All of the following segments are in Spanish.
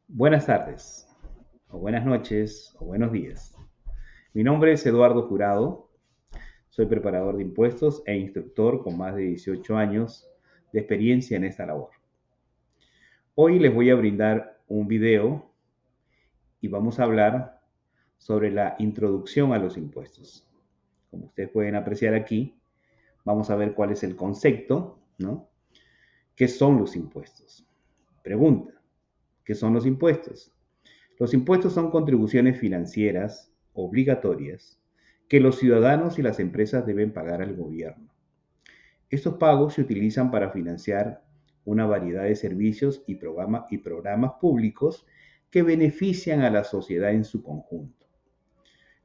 Buenas tardes, o buenas noches, o buenos días. Mi nombre es Eduardo Jurado, soy preparador de impuestos e instructor con más de 18 años de experiencia en esta labor. Hoy les voy a brindar un video y vamos a hablar sobre la introducción a los impuestos. Como ustedes pueden apreciar aquí, vamos a ver cuál es el concepto, ¿no? ¿Qué son los impuestos? Pregunta, ¿qué son los impuestos? Los impuestos son contribuciones financieras obligatorias que los ciudadanos y las empresas deben pagar al gobierno. Estos pagos se utilizan para financiar una variedad de servicios y programas públicos que benefician a la sociedad en su conjunto.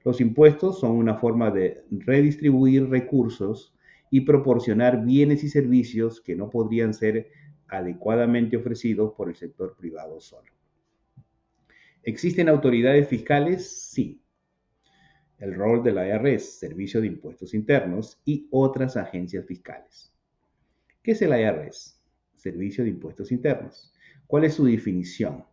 Los impuestos son una forma de redistribuir recursos y proporcionar bienes y servicios que no podrían ser adecuadamente ofrecidos por el sector privado solo. ¿Existen autoridades fiscales? Sí. El rol de la IRS, Servicio de Impuestos Internos, y otras agencias fiscales. ¿Qué es el IRS? Servicio de Impuestos Internos. ¿Cuál es su definición?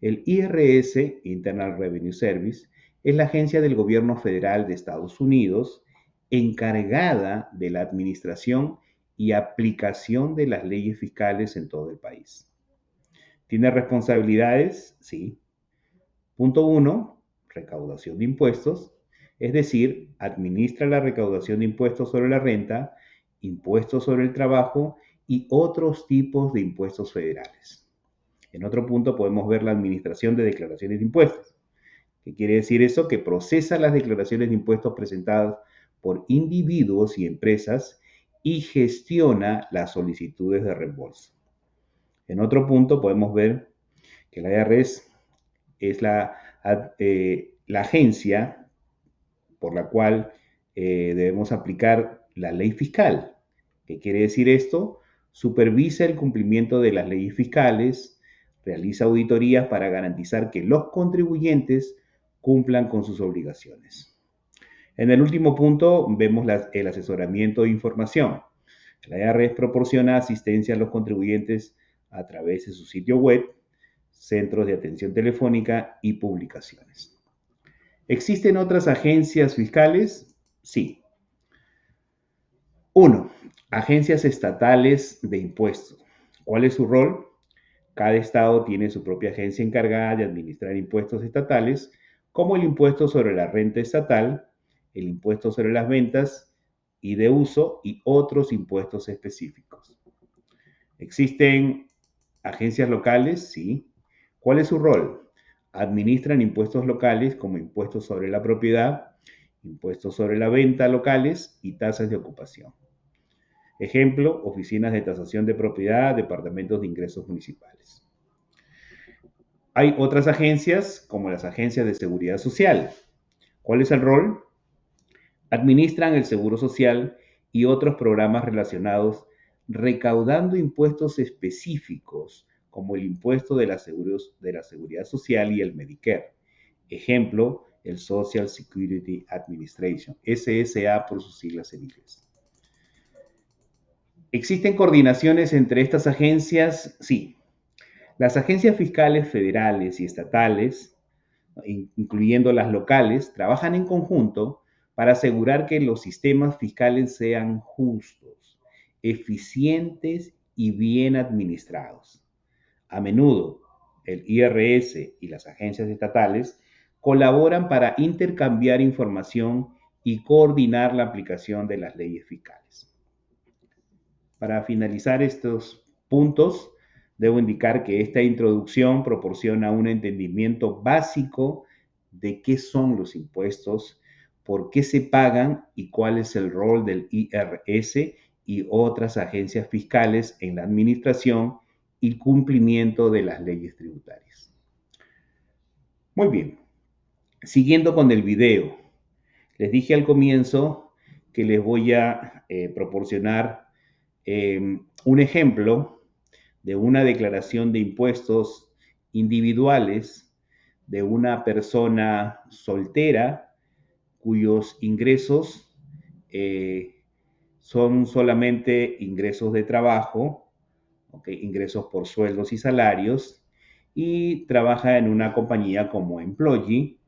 El IRS, Internal Revenue Service, es la agencia del gobierno federal de Estados Unidos encargada de la administración y aplicación de las leyes fiscales en todo el país. ¿Tiene responsabilidades? Sí. Punto 1, recaudación de impuestos, es decir, administra la recaudación de impuestos sobre la renta, impuestos sobre el trabajo y otros tipos de impuestos federales. En otro punto podemos ver la administración de declaraciones de impuestos. ¿Qué quiere decir eso? Que procesa las declaraciones de impuestos presentadas por individuos y empresas y gestiona las solicitudes de reembolso. En otro punto podemos ver que la IRS es la agencia por la cual debemos aplicar la ley fiscal. ¿Qué quiere decir esto? Supervisa el cumplimiento de las leyes fiscales, realiza auditorías para garantizar que los contribuyentes cumplan con sus obligaciones. En el último punto vemos el asesoramiento e información. La IRS proporciona asistencia a los contribuyentes a través de su sitio web, centros de atención telefónica y publicaciones. ¿Existen otras agencias fiscales? Sí. 1. Agencias estatales de impuestos. ¿Cuál es su rol? Cada estado tiene su propia agencia encargada de administrar impuestos estatales, como el impuesto sobre la renta estatal, el impuesto sobre las ventas y de uso y otros impuestos específicos. ¿Existen agencias locales? Sí. ¿Cuál es su rol? Administran impuestos locales como impuestos sobre la propiedad, impuestos sobre la venta locales y tasas de ocupación. Ejemplo, oficinas de tasación de propiedad, departamentos de ingresos municipales. Hay otras agencias como las agencias de seguridad social. ¿Cuál es el rol? Administran el seguro social y otros programas relacionados, recaudando impuestos específicos como el impuesto de la seguridad social y el Medicare. Ejemplo, el Social Security Administration, SSA por sus siglas en inglés. ¿Existen coordinaciones entre estas agencias? Sí. Las agencias fiscales federales y estatales, incluyendo las locales, trabajan en conjunto para asegurar que los sistemas fiscales sean justos, eficientes y bien administrados. A menudo, el IRS y las agencias estatales colaboran para intercambiar información y coordinar la aplicación de las leyes fiscales. Para finalizar estos puntos, debo indicar que esta introducción proporciona un entendimiento básico de qué son los impuestos, por qué se pagan y cuál es el rol del IRS y otras agencias fiscales en la administración y cumplimiento de las leyes tributarias. Muy bien, siguiendo con el video, les dije al comienzo que les voy a proporcionar un ejemplo de una declaración de impuestos individuales de una persona soltera cuyos ingresos son solamente ingresos de trabajo, ¿okay? Ingresos por sueldos y salarios, y trabaja en una compañía como employee,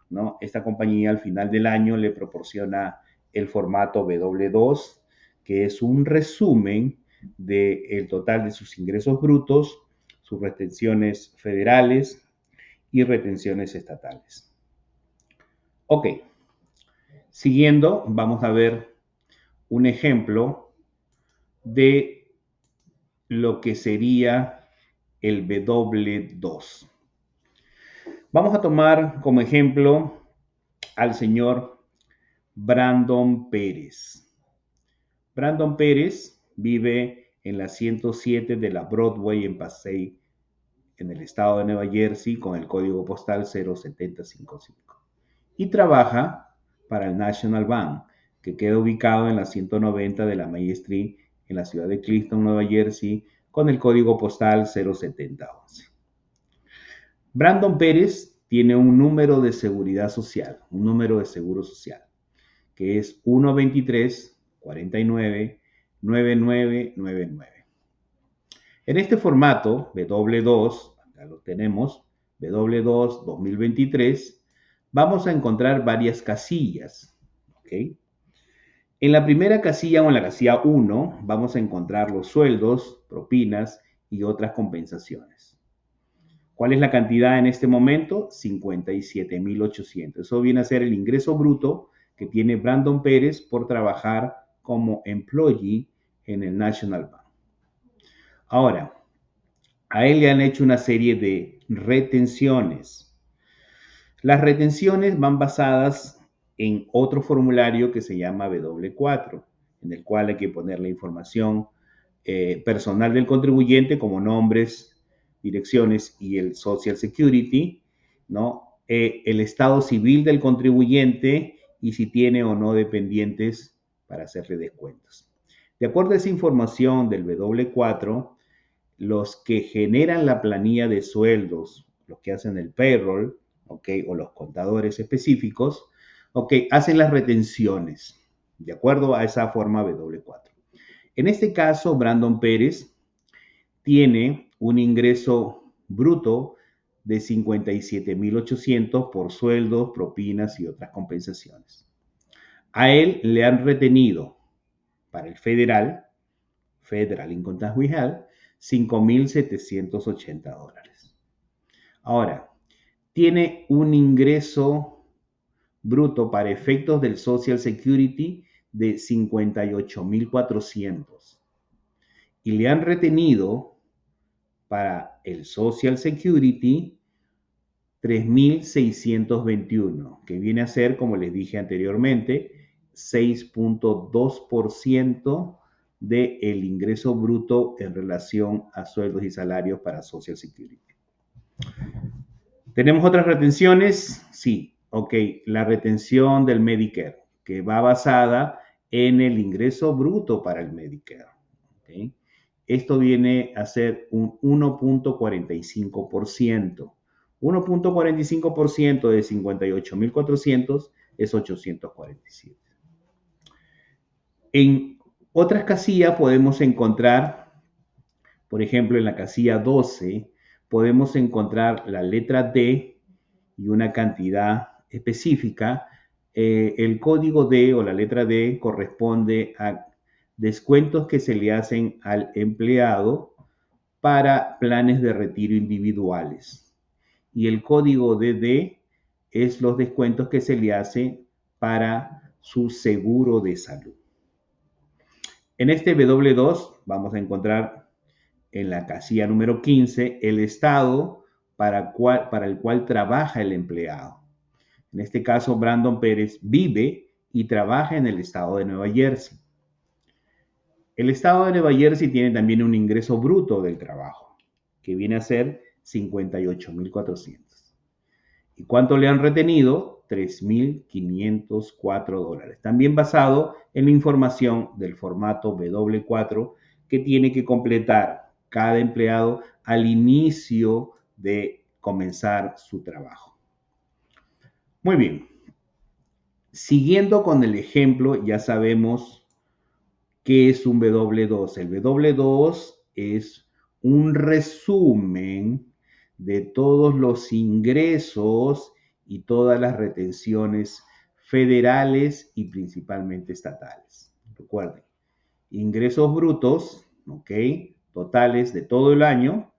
¿no? Esta compañía al final del año le proporciona el formato W2, que es un resumen del total de sus ingresos brutos, sus retenciones federales y retenciones estatales. Ok, siguiendo, vamos a ver un ejemplo de lo que sería el W2. Vamos a tomar como ejemplo al señor Brandon Pérez. Brandon Pérez vive en la 107 de la Broadway en Passaic, en el estado de Nueva Jersey, con el código postal 07055. Y trabaja para el National Bank, que queda ubicado en la 190 de la May Street, en la ciudad de Clifton, Nueva Jersey, con el código postal 07011. Brandon Pérez tiene un número de seguridad social, un número de seguro social, que es 123-49-9999. En este formato, W2, acá lo tenemos, W2 2023, vamos a encontrar varias casillas. ¿Okay? En la primera casilla o en la casilla 1 vamos a encontrar los sueldos, propinas y otras compensaciones. ¿Cuál es la cantidad en este momento? 57,800. Eso viene a ser el ingreso bruto que tiene Brandon Pérez por trabajar como employee en el National Bank. Ahora, a él le han hecho una serie de retenciones. Las retenciones van basadas en otro formulario que se llama W4, en el cual hay que poner la información personal del contribuyente como nombres, direcciones y el Social Security, ¿no? El estado civil del contribuyente y si tiene o no dependientes para hacerle descuentos. De acuerdo a esa información del W4, los que generan la planilla de sueldos, los que hacen el payroll, ¿okay? O los contadores específicos, ¿okay? Hacen las retenciones, de acuerdo a esa forma W4. En este caso, Brandon Pérez tiene un ingreso bruto de 57,800 por sueldos, propinas y otras compensaciones. A él le han retenido para el Federal Income Tax Withheld, $5,780. Ahora, tiene un ingreso bruto para efectos del Social Security de 58,400 y le han retenido para el Social Security 3,621, que viene a ser, como les dije anteriormente, 6,2% del ingreso bruto en relación a sueldos y salarios para Social Security. ¿Tenemos otras retenciones? Sí, ok. La retención del Medicare, que va basada en el ingreso bruto para el Medicare. ¿Okay? Esto viene a ser un 1,45%. 1,45% de 58,400 es 847. En otras casillas podemos encontrar, por ejemplo, en la casilla 12, podemos encontrar la letra D y una cantidad específica. El código D o la letra D corresponde a descuentos que se le hacen al empleado para planes de retiro individuales. Y el código DD es los descuentos que se le hace para su seguro de salud. En este W2 vamos a encontrar en la casilla número 15 el estado para el cual trabaja el empleado. En este caso, Brandon Pérez vive y trabaja en el estado de Nueva Jersey. El estado de Nueva Jersey tiene también un ingreso bruto del trabajo, que viene a ser 58,400. ¿Y cuánto le han retenido? $3,504. También basado en la información del formato W4 que tiene que completar cada empleado al inicio de comenzar su trabajo. Muy bien. Siguiendo con el ejemplo, ya sabemos qué es un W2. El W2 es un resumen de todos los ingresos y todas las retenciones federales y principalmente estatales. Recuerden, ingresos brutos, ¿ok? Totales de todo el año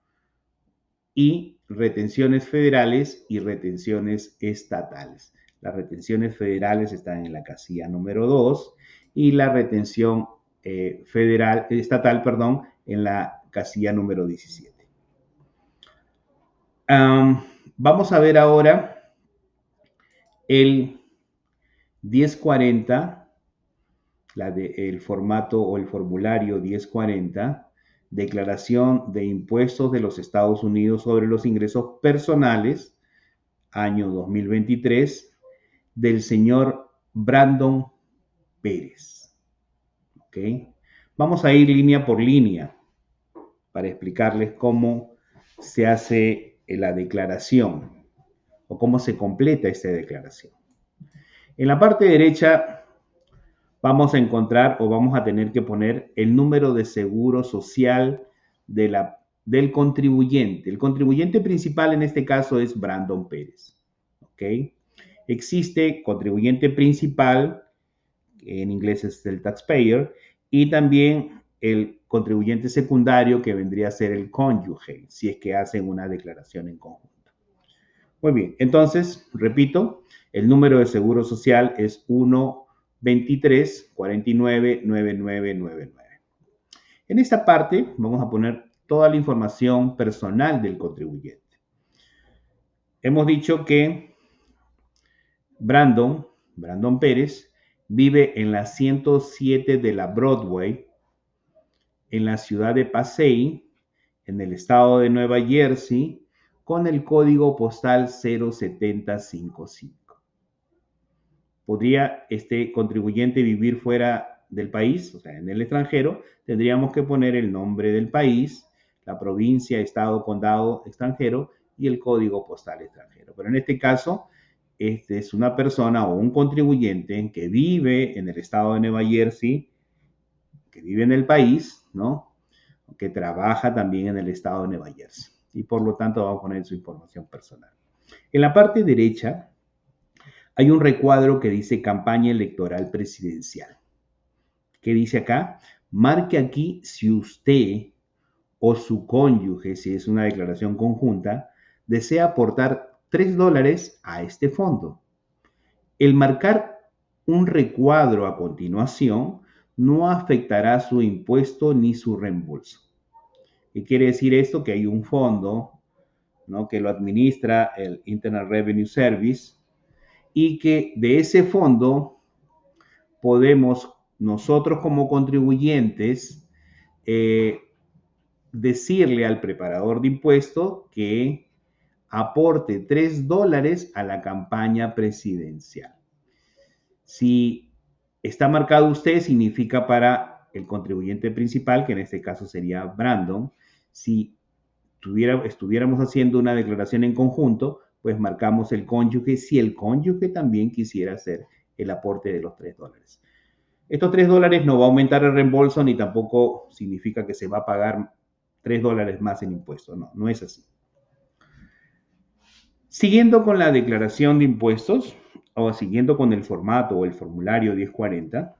y retenciones federales y retenciones estatales. Las retenciones federales están en la casilla número 2 y la retención estatal, en la casilla número 17. Vamos a ver ahora el 1040, el formato o el formulario 1040, Declaración de Impuestos de los Estados Unidos sobre los Ingresos Personales, año 2023, del señor Brandon Pérez. ¿Ok? Vamos a ir línea por línea para explicarles cómo se hace la declaración o cómo se completa esta declaración. En la parte derecha vamos a encontrar o vamos a tener que poner el número de seguro social del contribuyente. El contribuyente principal en este caso es Brandon Pérez. ¿Ok? Existe contribuyente principal, en inglés es el taxpayer, y también el contribuyente secundario, que vendría a ser el cónyuge, si es que hacen una declaración en conjunto. Muy bien, entonces, repito, el número de seguro social es 123 49 9999. En esta parte vamos a poner toda la información personal del contribuyente. Hemos dicho que Brandon Pérez vive en la 107 de la Broadway, en la ciudad de Passaic, en el estado de Nueva Jersey, con el código postal 07055. ¿Podría este contribuyente vivir fuera del país, o sea, en el extranjero? Tendríamos que poner el nombre del país, la provincia, estado, condado extranjero y el código postal extranjero. Pero en este caso, este es una persona o un contribuyente que vive en el estado de Nueva Jersey, que vive en el país, ¿no? Que trabaja también en el estado de Nueva Jersey. Y por lo tanto vamos a poner su información personal. En la parte derecha hay un recuadro que dice campaña electoral presidencial. ¿Qué dice acá? Marque aquí si usted o su cónyuge, si es una declaración conjunta, desea aportar $3 a este fondo. El marcar un recuadro a continuación no afectará su impuesto ni su reembolso. ¿Qué quiere decir esto? Que hay un fondo, ¿no?, que lo administra el Internal Revenue Service y que de ese fondo podemos nosotros como contribuyentes decirle al preparador de impuestos que aporte $3 a la campaña presidencial. Si está marcado usted, significa para el contribuyente principal, que en este caso sería Brandon. Si estuviéramos haciendo una declaración en conjunto, pues marcamos el cónyuge si el cónyuge también quisiera hacer el aporte de los $3. Estos $3 no va a aumentar el reembolso ni tampoco significa que se va a pagar $3 más en impuestos. No, no es así. Siguiendo con la declaración de impuestos o siguiendo con el formato o el formulario 1040,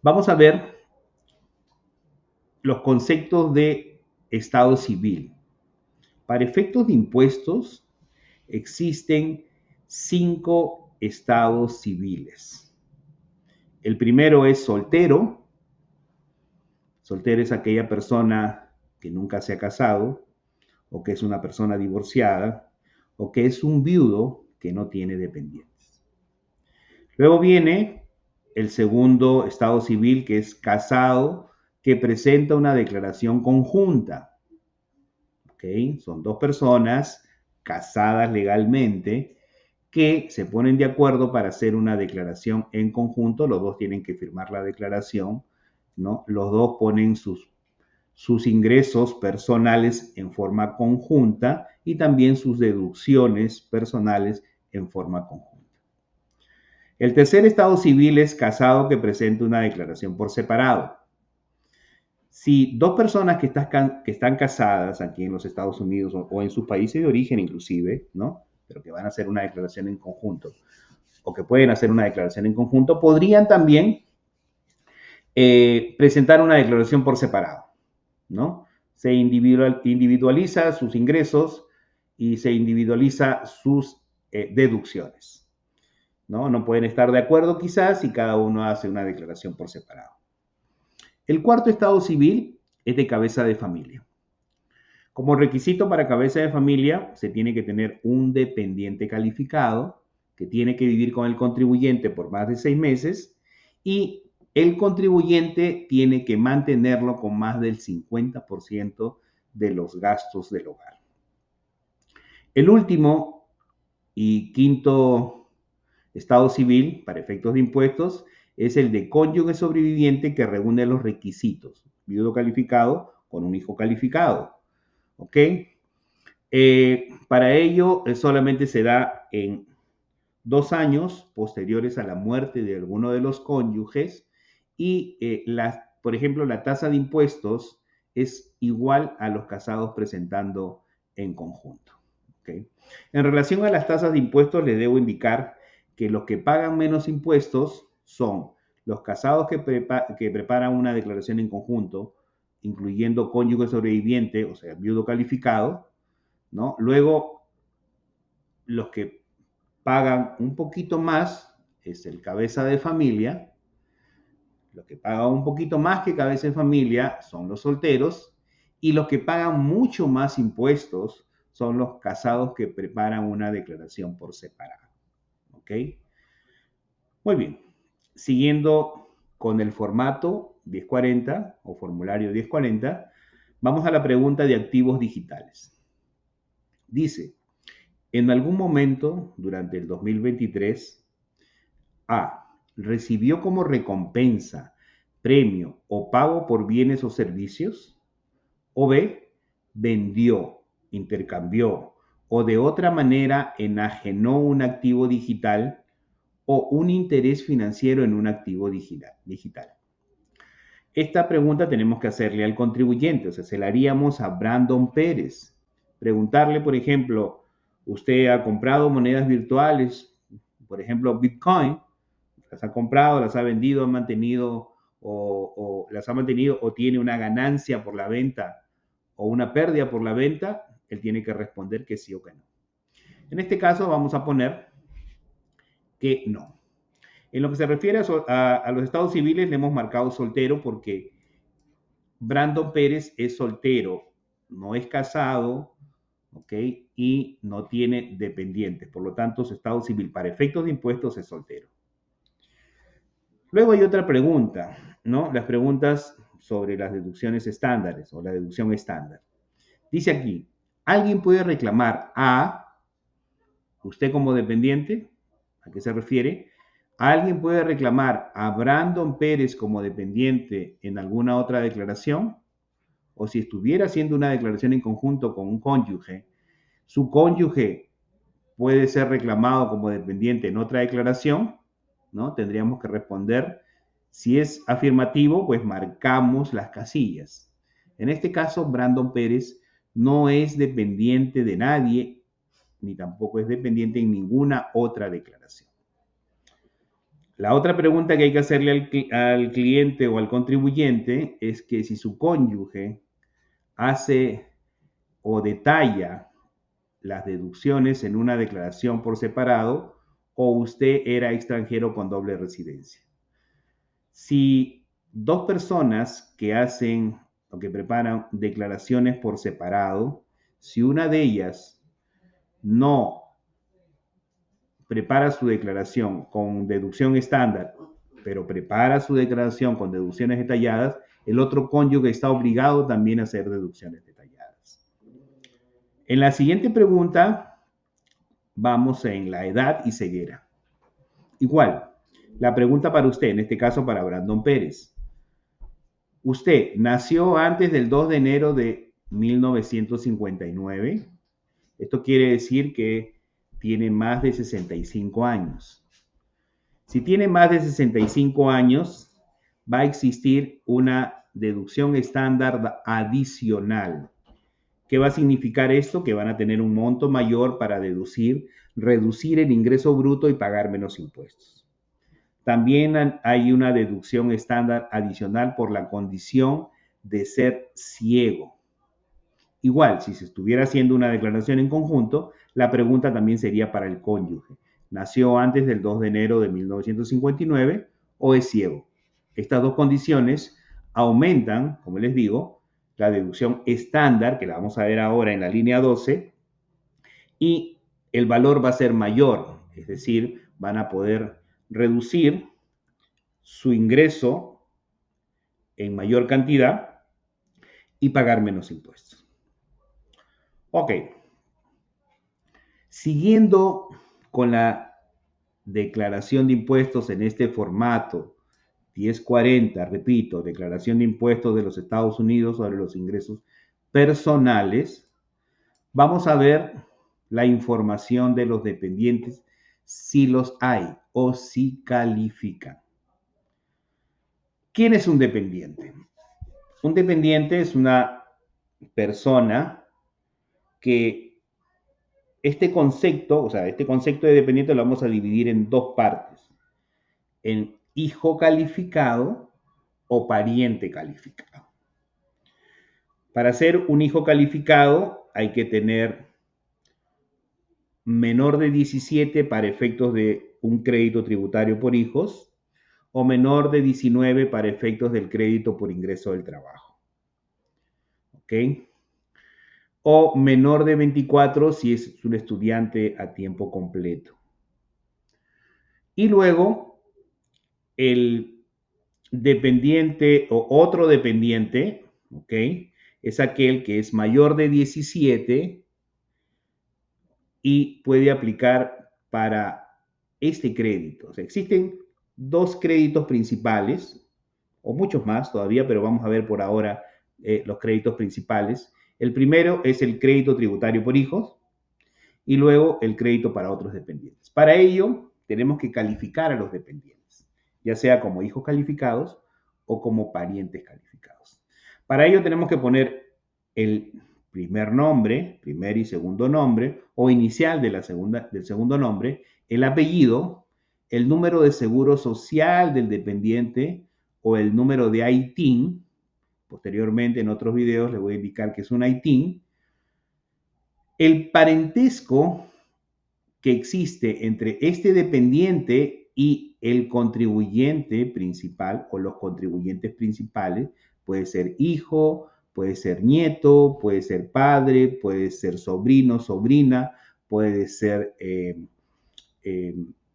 vamos a ver los conceptos de estado civil. Para efectos de impuestos existen 5 estados civiles. El primero es soltero. Soltero es aquella persona que nunca se ha casado, o que es una persona divorciada, o que es un viudo que no tiene dependientes. Luego viene el segundo estado civil, que es casado, que presenta una declaración conjunta. ¿Okay? Son 2 personas casadas legalmente que se ponen de acuerdo para hacer una declaración en conjunto. Los dos tienen que firmar la declaración, ¿no? Los dos ponen sus ingresos personales en forma conjunta y también sus deducciones personales en forma conjunta. El tercer estado civil es casado que presenta una declaración por separado. Si dos personas que están casadas aquí en los Estados Unidos o en sus países de origen inclusive, ¿no? Pero que van a hacer una declaración en conjunto o que pueden hacer una declaración en conjunto, podrían también presentar una declaración por separado, ¿no? Se individualiza sus ingresos y se individualiza sus deducciones, ¿no? No pueden estar de acuerdo quizás si cada uno hace una declaración por separado. El cuarto estado civil es de cabeza de familia. Como requisito para cabeza de familia, se tiene que tener un dependiente calificado que tiene que vivir con el contribuyente por más de 6 meses y el contribuyente tiene que mantenerlo con más del 50% de los gastos del hogar. El último y quinto estado civil para efectos de impuestos es el de cónyuge sobreviviente que reúne los requisitos. Viudo calificado con un hijo calificado. ¿Ok? Para ello solamente se da en 2 años posteriores a la muerte de alguno de los cónyuges y, por ejemplo, la tasa de impuestos es igual a los casados presentando en conjunto. ¿Okay? En relación a las tasas de impuestos, les debo indicar que los que pagan menos impuestos son los casados que preparan una declaración en conjunto, incluyendo cónyuge sobreviviente, o sea, viudo calificado, ¿no? Luego, los que pagan un poquito más es el cabeza de familia. Los que pagan un poquito más que cabeza de familia son los solteros. Y los que pagan mucho más impuestos son los casados que preparan una declaración por separado. ¿Ok? Muy bien. Siguiendo con el formato 1040 o formulario 1040, vamos a la pregunta de activos digitales. Dice, en algún momento durante el 2023, A, recibió como recompensa, premio o pago por bienes o servicios, o B, vendió, intercambió o de otra manera enajenó un activo digital o un interés financiero en un activo digital. Esta pregunta tenemos que hacerle al contribuyente, o sea, se la haríamos a Brandon Pérez. Preguntarle, por ejemplo, usted ha comprado monedas virtuales, por ejemplo, Bitcoin, las ha comprado, las ha vendido, ha mantenido o las ha mantenido o tiene una ganancia por la venta o una pérdida por la venta, él tiene que responder que sí o que no. En este caso vamos a poner que no. En lo que se refiere a los estados civiles le hemos marcado soltero porque Brandon Pérez es soltero, no es casado, ¿ok? Y no tiene dependientes. Por lo tanto, su estado civil para efectos de impuestos es soltero. Luego hay otra pregunta, ¿no? Las preguntas sobre las deducciones estándares o la deducción estándar. Dice aquí, ¿alguien puede reclamar a usted como dependiente? ¿A qué se refiere? ¿Alguien puede reclamar a Brandon Pérez como dependiente en alguna otra declaración? O si estuviera haciendo una declaración en conjunto con un cónyuge, su cónyuge puede ser reclamado como dependiente en otra declaración, ¿no? Tendríamos que responder. Si es afirmativo, pues marcamos las casillas. En este caso, Brandon Pérez no es dependiente de nadie, ni tampoco es dependiente en ninguna otra declaración. La otra pregunta que hay que hacerle al cliente o al contribuyente es que si su cónyuge hace o detalla las deducciones en una declaración por separado o usted era extranjero con doble residencia. Si dos personas que hacen o que preparan declaraciones por separado, si una de ellas no prepara su declaración con deducción estándar, pero prepara su declaración con deducciones detalladas, el otro cónyuge está obligado también a hacer deducciones detalladas. En la siguiente pregunta vamos en la edad y ceguera. Igual, la pregunta para usted, en este caso para Brandon Pérez. ¿Usted nació antes del 2 de enero de 1959? Esto quiere decir que tiene más de 65 años. Si tiene más de 65 años, va a existir una deducción estándar adicional. ¿Qué va a significar esto? Que van a tener un monto mayor para reducir el ingreso bruto y pagar menos impuestos. También hay una deducción estándar adicional por la condición de ser ciego. Igual, si se estuviera haciendo una declaración en conjunto, la pregunta también sería para el cónyuge. ¿Nació antes del 2 de enero de 1959 o es ciego? Estas dos condiciones aumentan, como les digo, la deducción estándar, que la vamos a ver ahora en la línea 12, y el valor va a ser mayor, es decir, van a poder reducir su ingreso en mayor cantidad y pagar menos impuestos. Ok. Siguiendo con la declaración de impuestos en este formato, 1040, repito, declaración de impuestos de los Estados Unidos sobre los ingresos personales, vamos a ver la información de los dependientes si los hay o si califican. ¿Quién es un dependiente? Un dependiente es una persona que este concepto de dependiente lo vamos a dividir en dos partes, en hijo calificado o pariente calificado. Para ser un hijo calificado hay que tener menor de 17 para efectos de un crédito tributario por hijos o menor de 19 para efectos del crédito por ingreso del trabajo. ¿Ok? O menor de 24 si es un estudiante a tiempo completo. Y luego, el dependiente o otro dependiente, ¿ok? Es aquel que es mayor de 17 y puede aplicar para este crédito. O sea, existen dos créditos principales, o muchos más todavía, pero vamos a ver por ahora los créditos principales. El primero es el crédito tributario por hijos y luego el crédito para otros dependientes. Para ello, tenemos que calificar a los dependientes, ya sea como hijos calificados o como parientes calificados. Para ello tenemos que poner el primer nombre, primer y segundo nombre, o inicial del segundo nombre, el apellido, el número de seguro social del dependiente o el número de ITIN. Posteriormente, en otros videos, les voy a indicar qué es un ITIN. El parentesco que existe entre este dependiente y el contribuyente principal o los contribuyentes principales puede ser hijo, puede ser nieto, puede ser padre, puede ser sobrino, sobrina, puede ser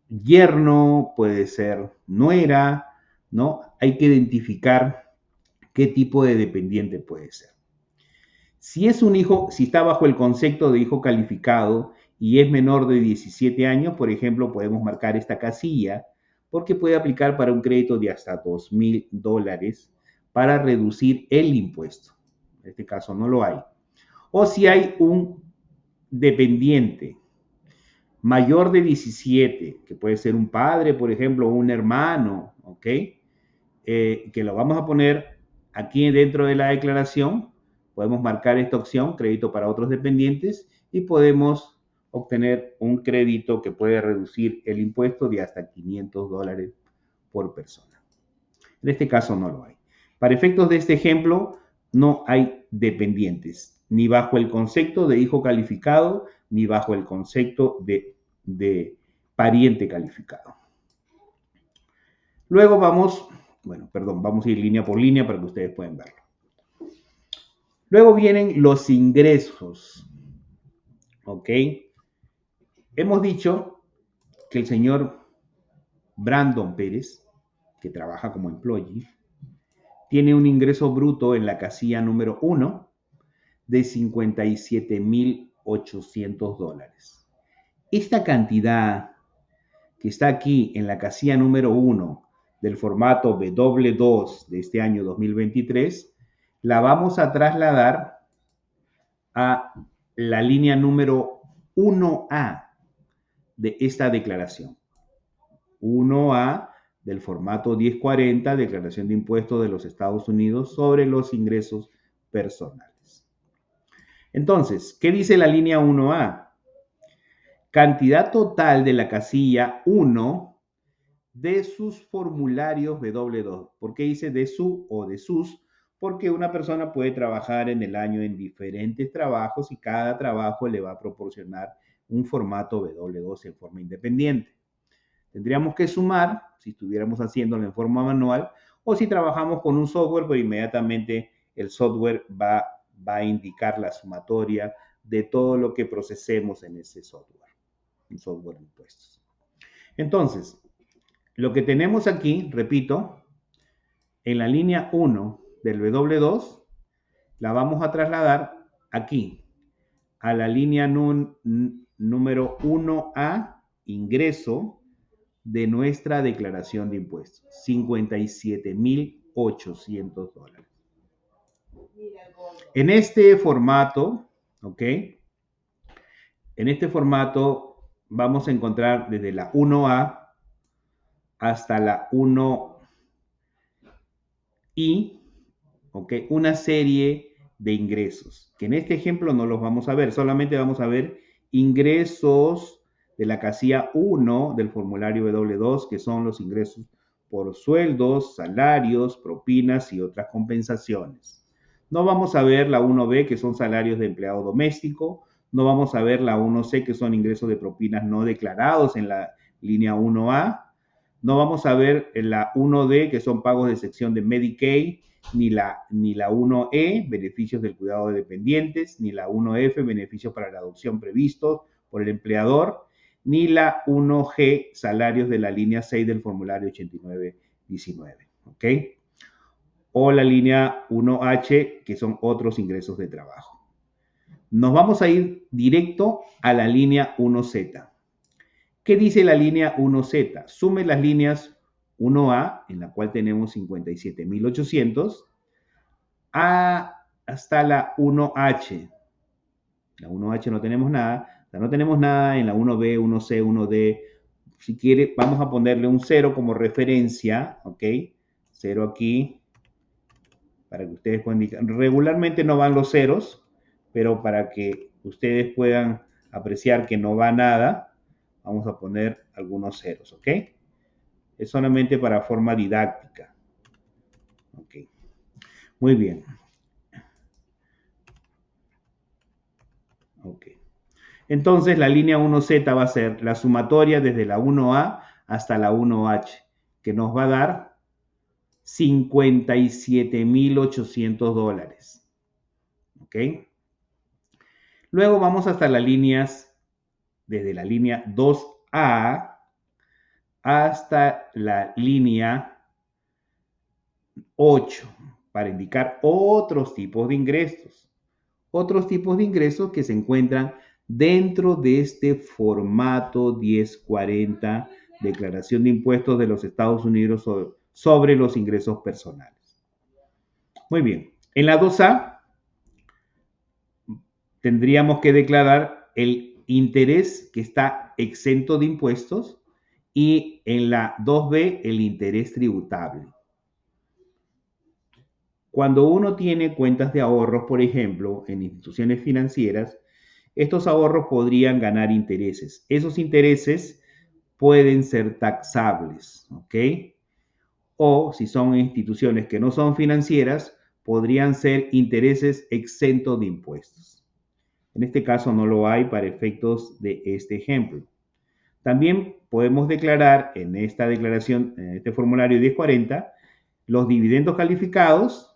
yerno, puede ser nuera, ¿no? Hay que identificar qué tipo de dependiente puede ser. Si es un hijo, si está bajo el concepto de hijo calificado y es menor de 17 años, por ejemplo, podemos marcar esta casilla porque puede aplicar para un crédito de hasta $2,000 para reducir el impuesto. En este caso no lo hay. O si hay un dependiente mayor de 17, que puede ser un padre, por ejemplo, o un hermano, ¿ok? Que lo vamos a poner aquí dentro de la declaración. Podemos marcar esta opción, crédito para otros dependientes, y podemos obtener un crédito que puede reducir el impuesto de hasta $500 por persona. En este caso no lo hay. Para efectos de este ejemplo, no hay dependientes, ni bajo el concepto de hijo calificado, ni bajo el concepto de pariente calificado. Luego vamos a ir línea por línea para que ustedes puedan verlo. Luego vienen los ingresos, ¿ok? Hemos dicho que el señor Brandon Pérez, que trabaja como employee, tiene un ingreso bruto en la casilla número 1 de $57,800. Esta cantidad que está aquí en la casilla número 1 del formato W2 de este año 2023, la vamos a trasladar a la línea número 1A de esta declaración. 1A del formato 1040, Declaración de Impuestos de los Estados Unidos sobre los ingresos personales. Entonces, ¿qué dice la línea 1A? Cantidad total de la casilla 1 de sus formularios W2. ¿Por qué dice de su o de sus? Porque una persona puede trabajar en el año en diferentes trabajos y cada trabajo le va a proporcionar un formato W2 en forma independiente. Tendríamos que sumar, si estuviéramos haciéndolo en forma manual, o si trabajamos con un software, pues inmediatamente el software va a indicar la sumatoria de todo lo que procesemos en ese software, un software de impuestos. Entonces, lo que tenemos aquí, repito, en la línea 1 del W2, la vamos a trasladar aquí, a la línea número 1A, ingreso, de nuestra declaración de impuestos, $57,800. En este formato, ¿ok? En este formato vamos a encontrar desde la 1A hasta la 1I, ¿ok? Una serie de ingresos, que en este ejemplo no los vamos a ver, solamente vamos a ver ingresos de la casilla 1 del formulario W2, que son los ingresos por sueldos, salarios, propinas y otras compensaciones. No vamos a ver la 1B, que son salarios de empleado doméstico. No vamos a ver la 1C, que son ingresos de propinas no declarados en la línea 1A. No vamos a ver la 1D, que son pagos de sección de Medicaid, ni la 1E, beneficios del cuidado de dependientes, ni la 1F, beneficios para la adopción previstos por el empleador, ni la 1G, salarios de la línea 6 del formulario 8919, ¿ok? O la línea 1H, que son otros ingresos de trabajo. Nos vamos a ir directo a la línea 1Z. ¿Qué dice la línea 1Z? Sume las líneas 1A, en la cual tenemos 57,800, hasta la 1H. La 1H no tenemos nada. No tenemos nada en la 1B, 1C, 1D. Si quiere, vamos a ponerle un 0 como referencia, ¿ok? 0 aquí, para que ustedes puedan indicar. Regularmente no van los ceros, pero para que ustedes puedan apreciar que no va nada, vamos a poner algunos ceros, ¿ok? Es solamente para forma didáctica. Ok. Muy bien. Ok. Entonces, la línea 1Z va a ser la sumatoria desde la 1A hasta la 1H, que nos va a dar $57,800. ¿Ok? Luego vamos hasta las líneas, desde la línea 2A hasta la línea 8, para indicar otros tipos de ingresos. Otros tipos de ingresos que se encuentran dentro de este formato 1040, Declaración de Impuestos de los Estados Unidos sobre los ingresos personales. Muy bien. En la 2A tendríamos que declarar el interés que está exento de impuestos y en la 2B el interés tributable. Cuando uno tiene cuentas de ahorros, por ejemplo, en instituciones financieras, estos ahorros podrían ganar intereses. Esos intereses pueden ser taxables, ¿ok? O si son instituciones que no son financieras, podrían ser intereses exentos de impuestos. En este caso no lo hay para efectos de este ejemplo. También podemos declarar en esta declaración, en este formulario 1040, los dividendos calificados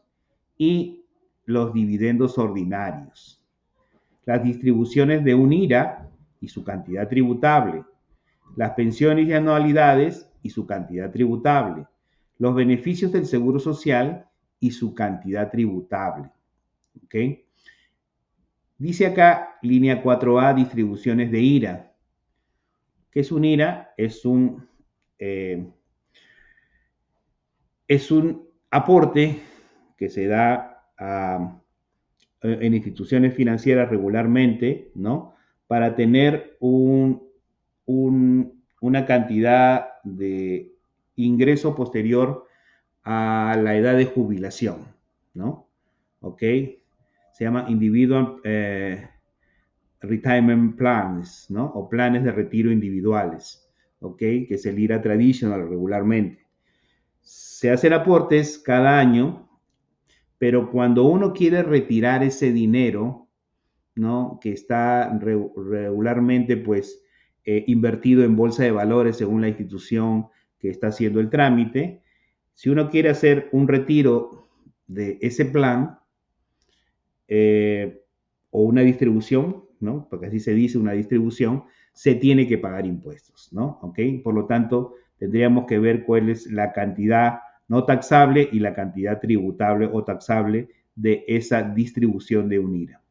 y los dividendos ordinarios, las distribuciones de un IRA y su cantidad tributable, las pensiones y anualidades y su cantidad tributable, los beneficios del Seguro Social y su cantidad tributable. ¿Ok? Dice acá, línea 4A, distribuciones de IRA. ¿Qué es un IRA? Es un aporte que se da en instituciones financieras regularmente, ¿no? Para tener una cantidad de ingreso posterior a la edad de jubilación, ¿no? ¿Ok? Se llama Individual Retirement Plans, ¿no? O planes de retiro individuales, ¿ok? Que es el IRA Traditional regularmente. Se hacen aportes cada año, pero cuando uno quiere retirar ese dinero, ¿no? Que está regularmente, pues, invertido en bolsa de valores según la institución que está haciendo el trámite, si uno quiere hacer un retiro de ese plan, o una distribución, ¿no? Porque así se dice, una distribución, se tiene que pagar impuestos, ¿no? ¿Ok? Por lo tanto, tendríamos que ver cuál es la cantidad no taxable y la cantidad tributable o taxable de esa distribución de un IRA.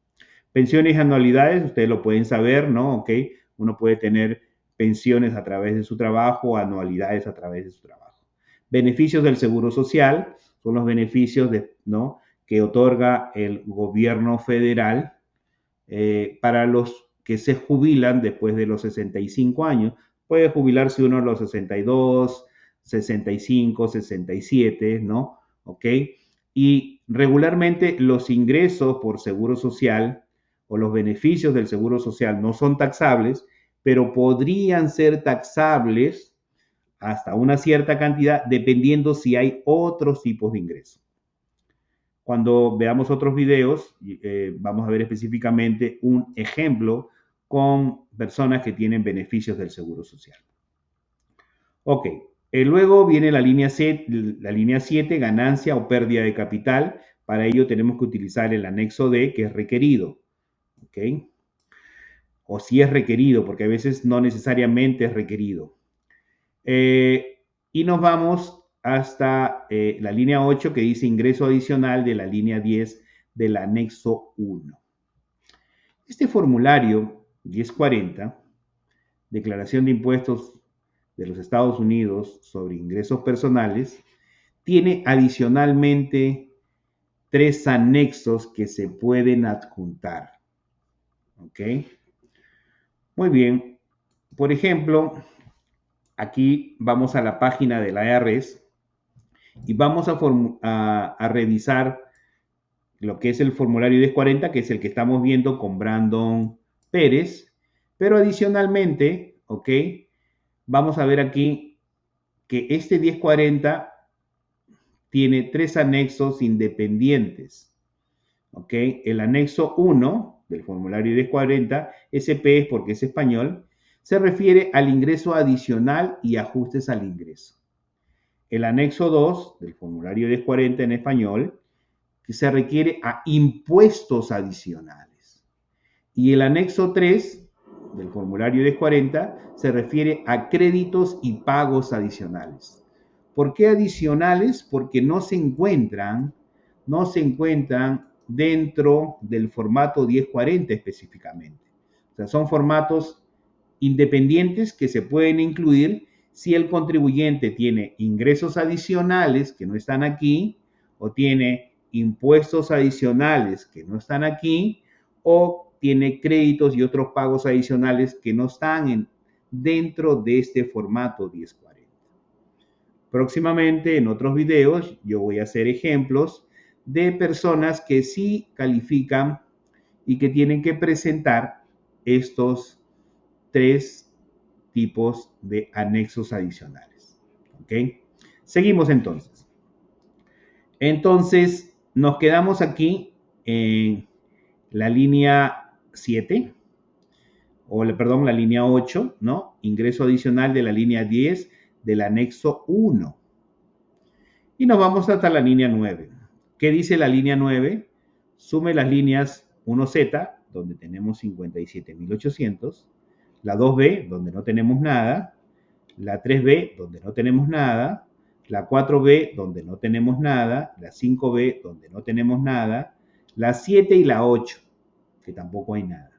Pensiones y anualidades, ustedes lo pueden saber, ¿no? ¿Ok? Uno puede tener pensiones a través de su trabajo, anualidades a través de su trabajo. Beneficios del Seguro Social son los beneficios ¿no? que otorga el gobierno federal para los que se jubilan después de los 65 años. Puede jubilarse uno a los 62, 65, 67, ¿no? ¿Ok? Y regularmente los ingresos por seguro social o los beneficios del seguro social no son taxables, pero podrían ser taxables hasta una cierta cantidad dependiendo si hay otros tipos de ingresos. Cuando veamos otros videos, vamos a ver específicamente un ejemplo con personas que tienen beneficios del Seguro Social. Ok, luego viene la línea 7, ganancia o pérdida de capital. Para ello tenemos que utilizar el anexo D, que es requerido. Ok, o si es requerido, porque a veces no necesariamente es requerido. Y nos vamos hasta la línea 8 que dice ingreso adicional de la línea 10 del anexo 1. Este formulario 1040, declaración de impuestos de los Estados Unidos sobre ingresos personales, tiene adicionalmente 3 anexos que se pueden adjuntar. ¿Ok? Muy bien. Por ejemplo, aquí vamos a la página de la IRS y vamos a revisar lo que es el formulario 1040, que es el que estamos viendo con Brandon Pérez, pero adicionalmente, ¿ok? Vamos a ver aquí que este 1040 tiene 3 anexos independientes, ¿ok? El anexo 1 del formulario 1040, SP es porque es español, se refiere al ingreso adicional y ajustes al ingreso. El anexo 2 del formulario 1040 en español, que se requiere a impuestos adicionales. Y el anexo 3 del formulario 1040 se refiere a créditos y pagos adicionales. ¿Por qué adicionales? Porque no se encuentran dentro del formato 1040 específicamente. O sea, son formatos independientes que se pueden incluir si el contribuyente tiene ingresos adicionales que no están aquí, o tiene impuestos adicionales que no están aquí, o tiene créditos y otros pagos adicionales que no están dentro de este formato 1040. Próximamente en otros videos yo voy a hacer ejemplos de personas que sí califican y que tienen que presentar estos 3 tipos de anexos adicionales. ¿Ok? Seguimos entonces. Entonces, nos quedamos aquí en la línea 7, perdón, la línea 8, ¿no? Ingreso adicional de la línea 10 del anexo 1. Y nos vamos hasta la línea 9. ¿Qué dice la línea 9? Sume las líneas 1Z, donde tenemos 57.800, la 2B, donde no tenemos nada, la 3B, donde no tenemos nada, la 4B, donde no tenemos nada, la 5B, donde no tenemos nada, la 7 y la 8, que tampoco hay nada.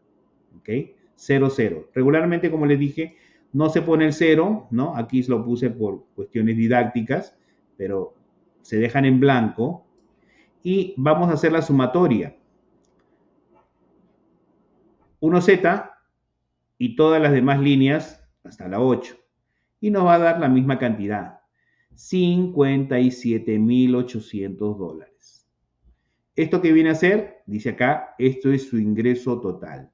¿Ok? 0, 0. Regularmente, como les dije, no se pone el 0, ¿no? Aquí lo puse por cuestiones didácticas, pero se dejan en blanco. Y vamos a hacer la sumatoria. 1Z y todas las demás líneas hasta la 8. Y nos va a dar la misma cantidad. $57.800. ¿Esto qué viene a ser? Dice acá, esto es su ingreso total.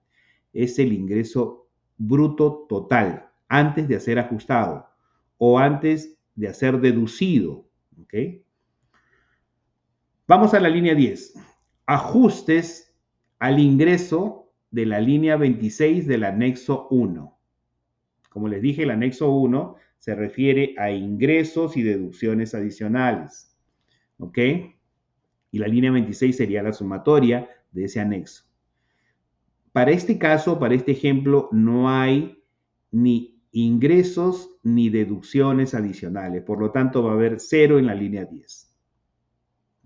Es el ingreso bruto total, antes de hacer ajustado o antes de hacer deducido. ¿Ok? Vamos a la línea 10. Ajustes al ingreso de la línea 26 del anexo 1. Como les dije, el anexo 1 se refiere a ingresos y deducciones adicionales. ¿Ok? Y la línea 26 sería la sumatoria de ese anexo. Para este caso, para este ejemplo, no hay ni ingresos ni deducciones adicionales. Por lo tanto, va a haber 0 en la línea 10.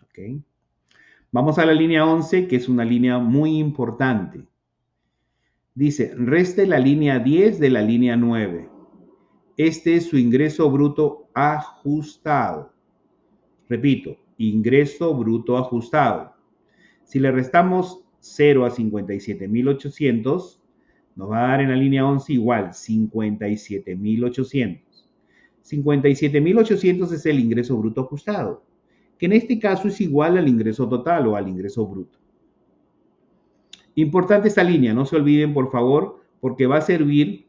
¿Ok? Vamos a la línea 11, que es una línea muy importante. Dice, reste la línea 10 de la línea 9. Este es su ingreso bruto ajustado. Repito, ingreso bruto ajustado. Si le restamos 0 a 57.800, nos va a dar en la línea 11 igual, 57.800. 57.800 es el ingreso bruto ajustado, que en este caso es igual al ingreso total o al ingreso bruto. Importante esta línea, no se olviden por favor, porque va a servir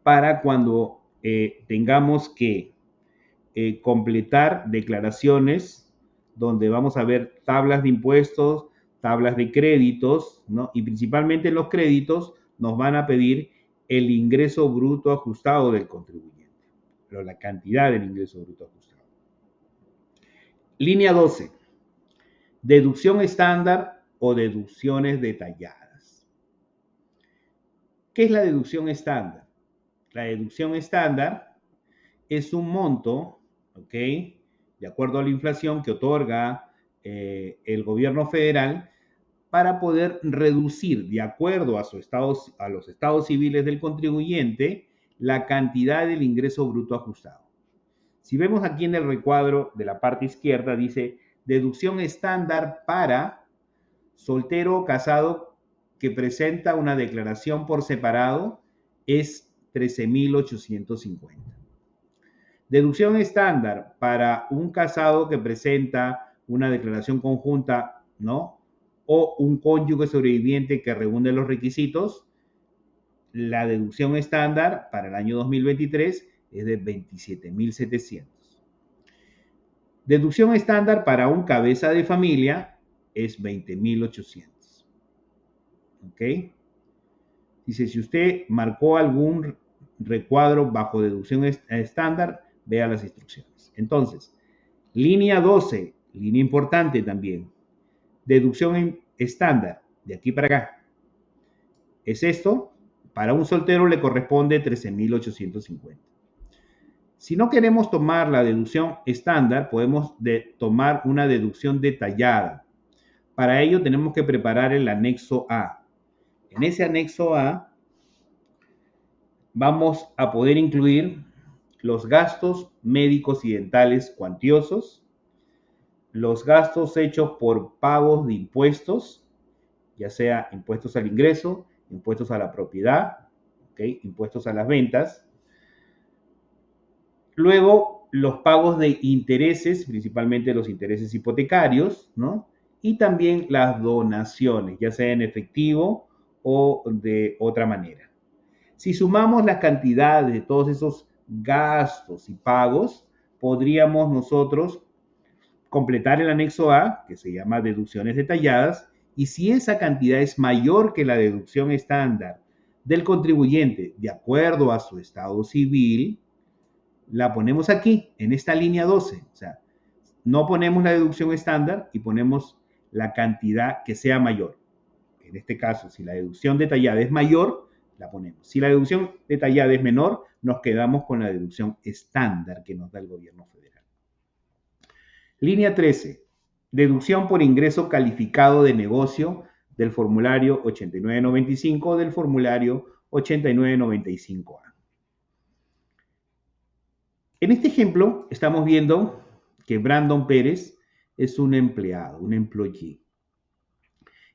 para cuando tengamos que completar declaraciones donde vamos a ver tablas de impuestos, tablas de créditos, ¿no? Y principalmente en los créditos nos van a pedir el ingreso bruto ajustado del contribuyente, pero la cantidad del ingreso bruto ajustado. Línea 12. Deducción estándar o deducciones detalladas. ¿Qué es la deducción estándar? La deducción estándar es un monto, ¿ok? De acuerdo a la inflación que otorga el gobierno federal para poder reducir, de acuerdo a los estados civiles del contribuyente, la cantidad del ingreso bruto ajustado. Si vemos aquí en el recuadro de la parte izquierda, dice deducción estándar para soltero o casado que presenta una declaración por separado es 13.850. Deducción estándar para un casado que presenta una declaración conjunta, ¿no? O un cónyuge sobreviviente que reúne los requisitos, la deducción estándar para el año 2023 es de 27.700. Deducción estándar para un cabeza de familia es 20.800. ¿Ok? Dice, si usted marcó algún recuadro bajo deducción estándar, vea las instrucciones. Entonces, línea 12, línea importante también. Deducción estándar, de aquí para acá. Es esto, para un soltero le corresponde 13.850. Si no queremos tomar la deducción estándar, podemos tomar una deducción detallada. Para ello tenemos que preparar el anexo A. En ese anexo A vamos a poder incluir los gastos médicos y dentales cuantiosos, los gastos hechos por pagos de impuestos, ya sea impuestos al ingreso, impuestos a la propiedad, ¿okay? Impuestos a las ventas. Luego, los pagos de intereses, principalmente los intereses hipotecarios, ¿no? Y también las donaciones, ya sea en efectivo o de otra manera. Si sumamos las cantidades de todos esos gastos y pagos, podríamos nosotros completar el anexo A, que se llama deducciones detalladas, y si esa cantidad es mayor que la deducción estándar del contribuyente de acuerdo a su estado civil, la ponemos aquí, en esta línea 12. O sea, no ponemos la deducción estándar y ponemos la cantidad que sea mayor. En este caso, si la deducción detallada es mayor, la ponemos. Si la deducción detallada es menor, nos quedamos con la deducción estándar que nos da el gobierno federal. Línea 13. Deducción por ingreso calificado de negocio del formulario 8995 o del formulario 8995A. En este ejemplo, estamos viendo que Brandon Pérez es un empleado, un employee,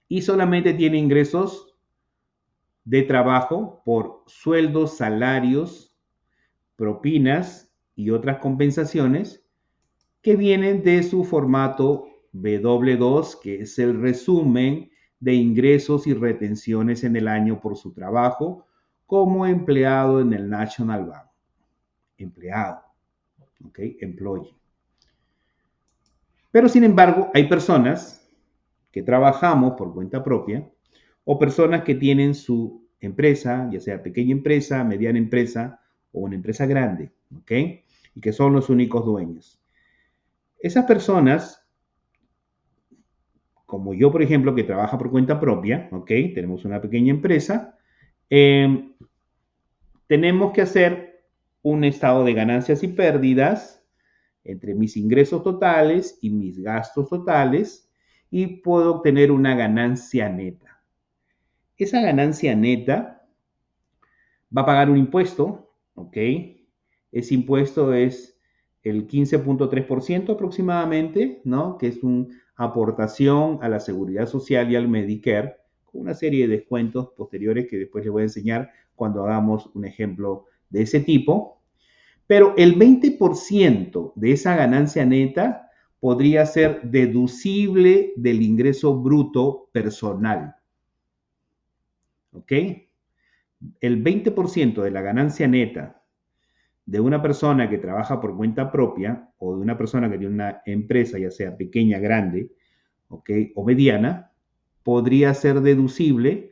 y solamente tiene ingresos de trabajo por sueldos, salarios, propinas y otras compensaciones que vienen de su formato W2, que es el resumen de ingresos y retenciones en el año por su trabajo como empleado en el National Bank. Empleado, ¿ok? Employee. Pero sin embargo, hay personas que trabajamos por cuenta propia o personas que tienen su empresa, ya sea pequeña empresa, mediana empresa o una empresa grande, ¿ok? Y que son los únicos dueños. Esas personas, como yo, por ejemplo, que trabaja por cuenta propia, ¿ok? Tenemos una pequeña empresa, tenemos que hacer un estado de ganancias y pérdidas entre mis ingresos totales y mis gastos totales y puedo obtener una ganancia neta. Esa ganancia neta va a pagar un impuesto, ¿ok? Ese impuesto es el 15.3% aproximadamente, ¿no? Que es una aportación a la Seguridad Social y al Medicare, con una serie de descuentos posteriores que después les voy a enseñar cuando hagamos un ejemplo de ese tipo. Pero el 20% de esa ganancia neta podría ser deducible del ingreso bruto personal. ¿Ok? El 20% de la ganancia neta de una persona que trabaja por cuenta propia o de una persona que tiene una empresa, ya sea pequeña, grande, ¿ok? O mediana, podría ser deducible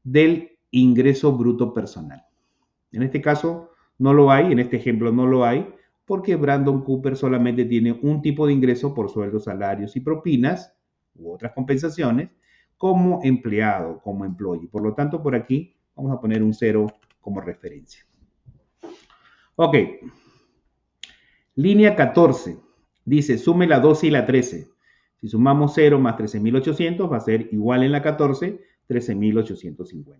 del ingreso bruto personal. En este caso no lo hay, en este ejemplo no lo hay, porque Brandon Cooper solamente tiene un tipo de ingreso por sueldos, salarios y propinas u otras compensaciones como empleado, como employee. Por lo tanto, por aquí vamos a poner un 0 como referencia. Ok, línea 14. Dice, sume la 12 y la 13. Si sumamos 0 más 13.800 va a ser igual en la 14, 13.850.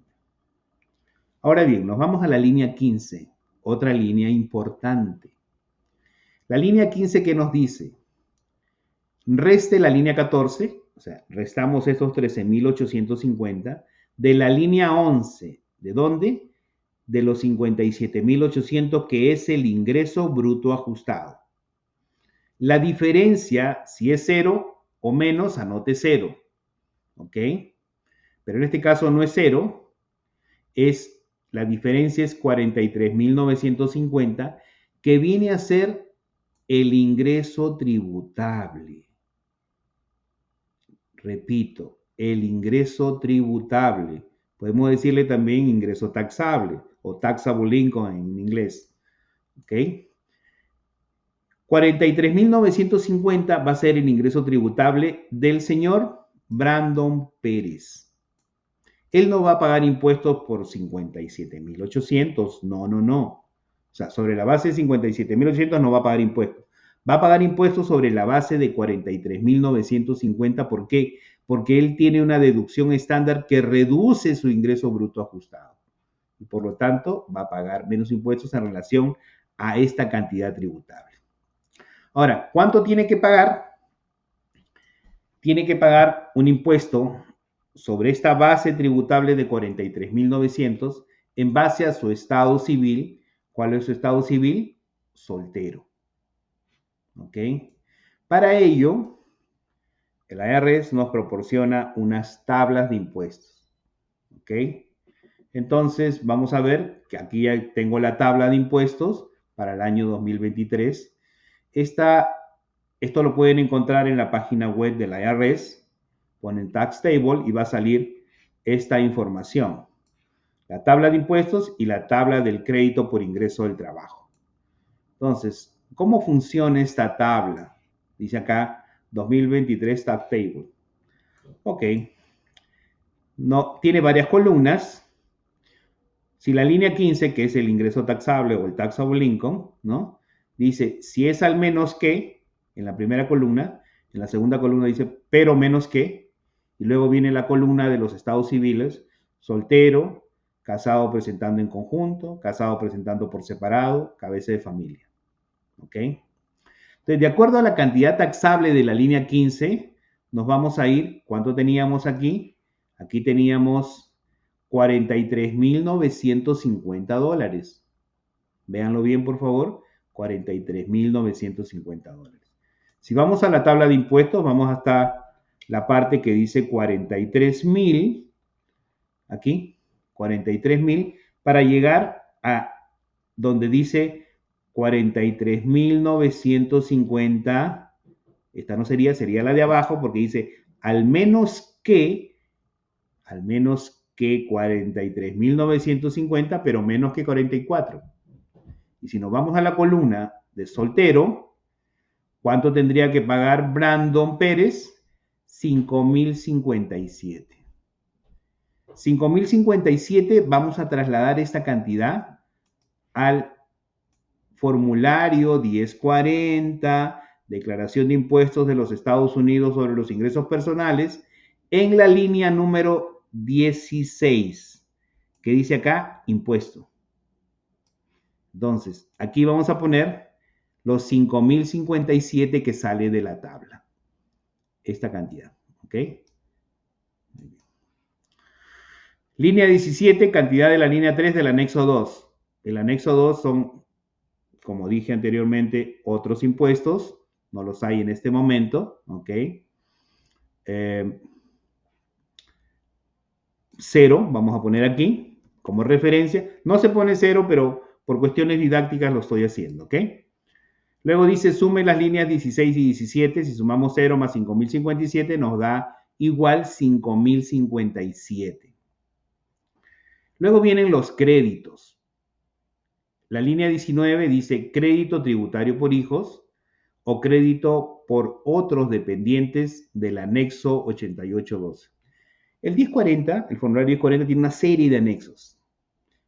Ahora bien, nos vamos a la línea 15, otra línea importante. La línea 15 que nos dice, reste la línea 14, o sea, restamos estos 13.850 de la línea 11. ¿De dónde? De los 57.800 que es el ingreso bruto ajustado. La diferencia, si es 0 o menos, anote 0. ¿Ok? Pero en este caso no es 0, la diferencia es 43.950, que viene a ser el ingreso tributable. Repito, el ingreso tributable. Podemos decirle también ingreso taxable o taxable income en inglés. ¿Ok? 43.950 va a ser el ingreso tributable del señor Brandon Pérez. Él no va a pagar impuestos por 57.800. No. O sea, sobre la base de 57.800 no va a pagar impuestos. Va a pagar impuestos sobre la base de 43.950. ¿Por qué? Porque él tiene una deducción estándar que reduce su ingreso bruto ajustado. Y por lo tanto, va a pagar menos impuestos en relación a esta cantidad tributable. Ahora, ¿cuánto tiene que pagar? Tiene que pagar un impuesto sobre esta base tributable de 43.900 en base a su estado civil. ¿Cuál es su estado civil? Soltero. ¿Ok? Para ello, el IRS nos proporciona unas tablas de impuestos. ¿Ok? Entonces, vamos a ver que aquí ya tengo la tabla de impuestos para el año 2023. Esto lo pueden encontrar en la página web del IRS. Ponen Tax Table y va a salir esta información. La tabla de impuestos y la tabla del crédito por ingreso del trabajo. Entonces, ¿cómo funciona esta tabla? Dice acá 2023 Tax Table. Ok. No, tiene varias columnas. Si la línea 15, que es el ingreso taxable o el taxable income, ¿no? Dice, si es al menos que, en la primera columna, en la segunda columna dice, pero menos que, y luego viene la columna de los estados civiles, soltero, casado presentando en conjunto, casado presentando por separado, cabeza de familia. ¿Ok? Entonces, de acuerdo a la cantidad taxable de la línea 15, nos vamos a ir, ¿cuánto teníamos aquí? Aquí teníamos $43.950. Véanlo bien, por favor. $43.950 dólares. Si vamos a la tabla de impuestos, vamos hasta la parte que dice 43.000, aquí, 43.000, para llegar a donde dice 43.950. Esta no sería, sería la de abajo, porque dice al menos que 43.950, pero menos que 44. Y si nos vamos a la columna de soltero, ¿cuánto tendría que pagar Brandon Pérez? 5.057. 5.057, vamos a trasladar esta cantidad al formulario 1040, declaración de impuestos de los Estados Unidos sobre los ingresos personales, en la línea número 16, que dice acá, impuesto. Entonces, aquí vamos a poner los 5.057 que sale de la tabla. Esta cantidad, ¿ok? Línea 17, cantidad de la línea 3 del anexo 2. El anexo 2 son, como dije anteriormente, otros impuestos. No los hay en este momento, ¿ok? 0, vamos a poner aquí como referencia. No se pone 0, pero por cuestiones didácticas lo estoy haciendo, ¿ok? Luego dice, sume las líneas 16 y 17. Si sumamos 0 más 5.057, nos da igual 5.057. Luego vienen los créditos. La línea 19 dice crédito tributario por hijos o crédito por otros dependientes del anexo 8812. El 1040, el formulario 1040 tiene una serie de anexos.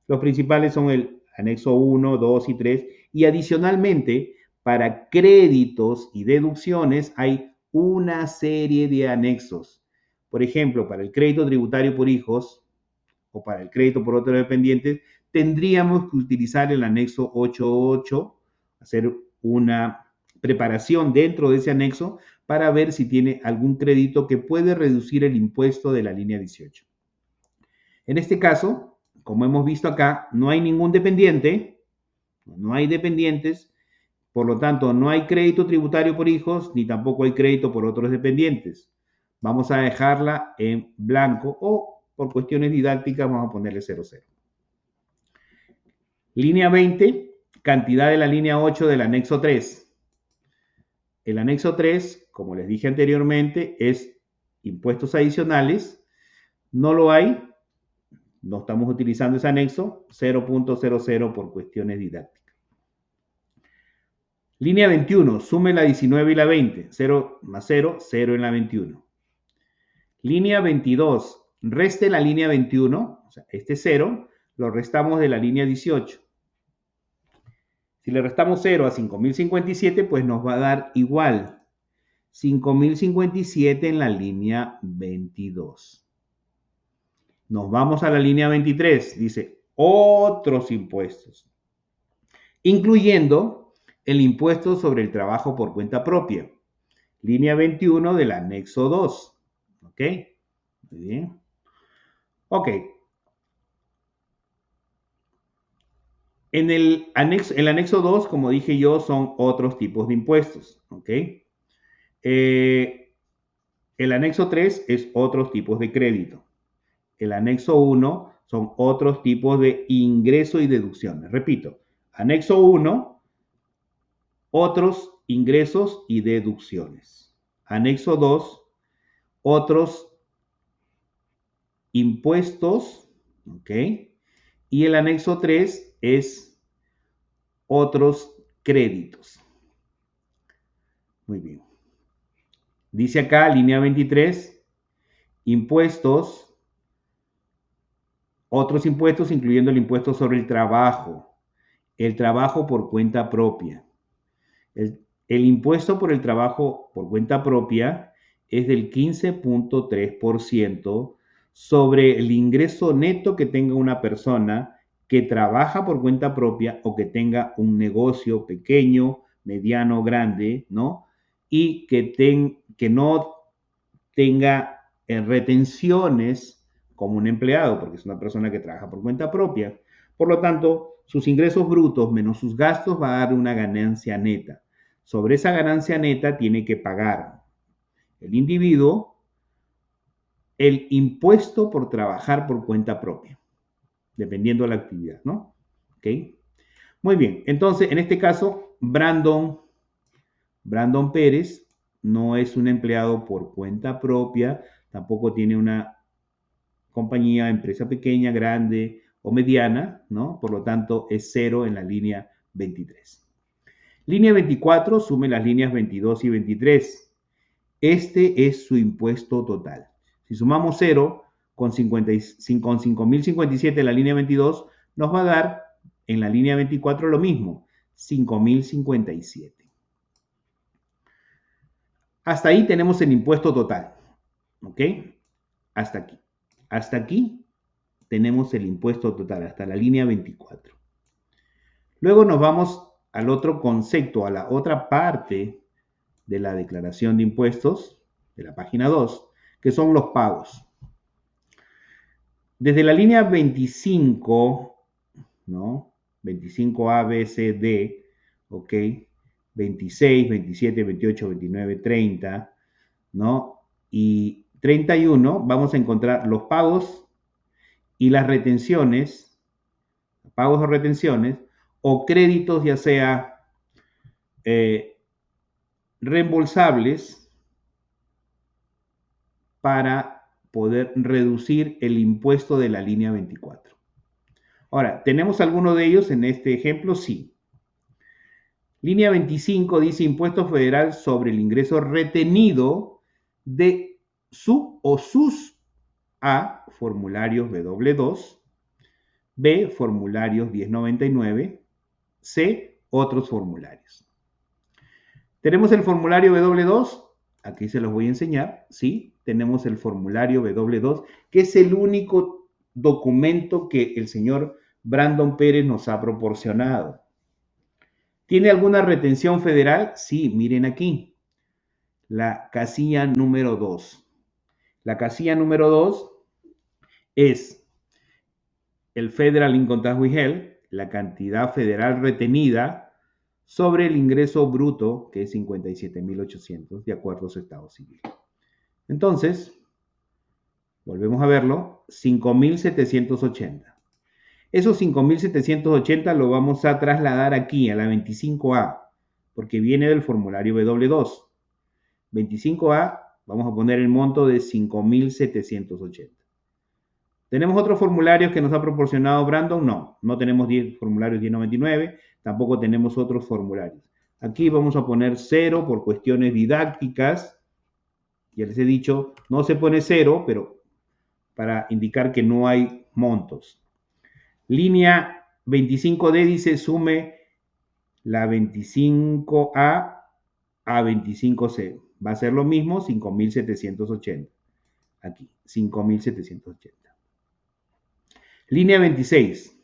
Los principales son el anexo 1, 2 y 3, y adicionalmente, para créditos y deducciones hay una serie de anexos. Por ejemplo, para el crédito tributario por hijos o para el crédito por otros dependientes, tendríamos que utilizar el anexo 8.8, hacer una preparación dentro de ese anexo para ver si tiene algún crédito que puede reducir el impuesto de la línea 18. En este caso, como hemos visto acá, no hay ningún dependiente, no hay dependientes, por lo tanto, no hay crédito tributario por hijos, ni tampoco hay crédito por otros dependientes. Vamos a dejarla en blanco o por cuestiones didácticas vamos a ponerle 00. Línea 20, cantidad de la línea 8 del anexo 3. El anexo 3, como les dije anteriormente, es impuestos adicionales. No lo hay, no estamos utilizando ese anexo, 0.00 por cuestiones didácticas. Línea 21, sume la 19 y la 20. 0 más 0, 0 en la 21. Línea 22, reste la línea 21, o sea, este 0, lo restamos de la línea 18. Si le restamos 0 a 5.057, pues nos va a dar igual 5.057 en la línea 22. Nos vamos a la línea 23, dice otros impuestos, incluyendo el impuesto sobre el trabajo por cuenta propia. Línea 21 del anexo 2. ¿Ok? Muy bien. Ok. En el anexo 2, como dije yo, son otros tipos de impuestos. ¿Ok? El anexo 3 es otros tipos de crédito. El anexo 1 son otros tipos de ingreso y deducciones. Repito, anexo 1, otros ingresos y deducciones. Anexo 2, otros impuestos, ¿ok? Y el anexo 3 es otros créditos. Muy bien. Dice acá, línea 23, impuestos, otros impuestos incluyendo el impuesto sobre el trabajo por cuenta propia. El impuesto por el trabajo por cuenta propia es del 15.3% sobre el ingreso neto que tenga una persona que trabaja por cuenta propia o que tenga un negocio pequeño, mediano, grande, ¿no? Y que no tenga retenciones como un empleado, porque es una persona que trabaja por cuenta propia. Por lo tanto, sus ingresos brutos menos sus gastos va a dar una ganancia neta. Sobre esa ganancia neta tiene que pagar el individuo el impuesto por trabajar por cuenta propia, dependiendo de la actividad, ¿no? ¿Ok? Muy bien, entonces en este caso, Brandon Pérez no es un empleado por cuenta propia, tampoco tiene una compañía, empresa pequeña, grande o mediana, ¿no? Por lo tanto, es cero en la línea 23. Línea 24 sume las líneas 22 y 23. Este es su impuesto total. Si sumamos 0 con 5.057 en la línea 22, nos va a dar en la línea 24 lo mismo, 5.057. Hasta ahí tenemos el impuesto total. ¿Ok? Hasta aquí. Hasta aquí tenemos el impuesto total, hasta la línea 24. Luego nos vamos al otro concepto, a la otra parte de la declaración de impuestos, de la página 2, que son los pagos. Desde la línea 25, ¿no? 25A, B, C, D, ¿ok? 26, 27, 28, 29, 30, ¿no? Y 31 vamos a encontrar los pagos y las retenciones, pagos o retenciones, o créditos ya sea reembolsables para poder reducir el impuesto de la línea 24. Ahora, ¿tenemos alguno de ellos en este ejemplo? Sí. Línea 25 dice impuesto federal sobre el ingreso retenido de su o sus A, formularios W2, B, formularios 1099, C, otros formularios. Tenemos el formulario W2, aquí se los voy a enseñar, ¿sí? Tenemos el formulario W2, que es el único documento que el señor Brandon Pérez nos ha proporcionado. ¿Tiene alguna retención federal? Sí, miren aquí, la casilla número 2. La casilla número 2 es el Federal Income Tax Withheld, la cantidad federal retenida sobre el ingreso bruto, que es 57.800, de acuerdo a su estado civil. Entonces, volvemos a verlo, 5.780. Esos 5.780 lo vamos a trasladar aquí, a la 25A, porque viene del formulario W2. 25A, vamos a poner el monto de 5.780. ¿Tenemos otros formularios que nos ha proporcionado Brandon? No, no tenemos 10 formularios 1099, tampoco tenemos otros formularios. Aquí vamos a poner 0 por cuestiones didácticas. Ya les he dicho, no se pone 0, pero para indicar que no hay montos. Línea 25D dice sume la 25A a 25C. Va a ser lo mismo, 5.780. Aquí, 5.780. Línea 26.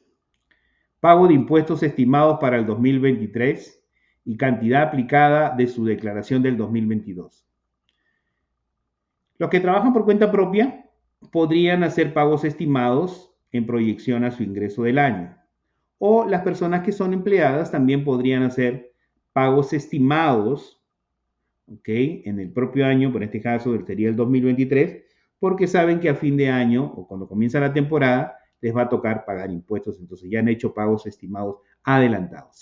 Pago de impuestos estimados para el 2023 y cantidad aplicada de su declaración del 2022. Los que trabajan por cuenta propia podrían hacer pagos estimados en proyección a su ingreso del año. O las personas que son empleadas también podrían hacer pagos estimados, ¿ok? En el propio año, por este caso sería el 2023, porque saben que a fin de año o cuando comienza la temporada les va a tocar pagar impuestos, entonces ya han hecho pagos estimados adelantados.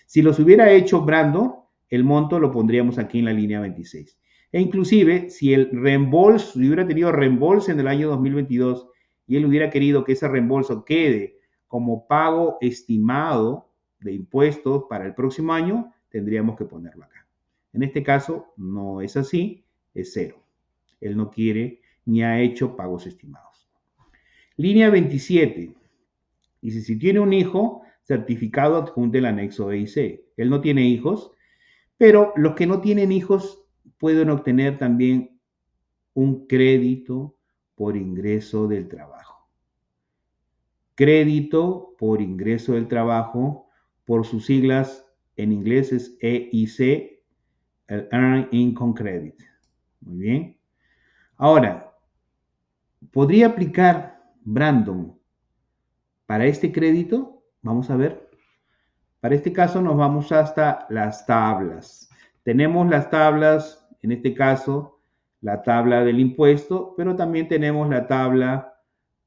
Si los hubiera hecho Brandon, el monto lo pondríamos aquí en la línea 26. E inclusive, si el reembolso, si hubiera tenido reembolso en el año 2022 y él hubiera querido que ese reembolso quede como pago estimado de impuestos para el próximo año, tendríamos que ponerlo acá. En este caso, no es así, es 0. Él no quiere ni ha hecho pagos estimados. Línea 27. Dice, si tiene un hijo, certificado adjunte el anexo B y C. Él no tiene hijos, pero los que no tienen hijos pueden obtener también un crédito por ingreso del trabajo. Crédito por ingreso del trabajo, por sus siglas en inglés es EIC, el Earned Income Credit. Muy bien. Ahora, podría aplicar Brandon Para este crédito, vamos a ver, para este caso nos vamos hasta las tablas. Tenemos las tablas, en este caso, la tabla del impuesto, pero también tenemos la tabla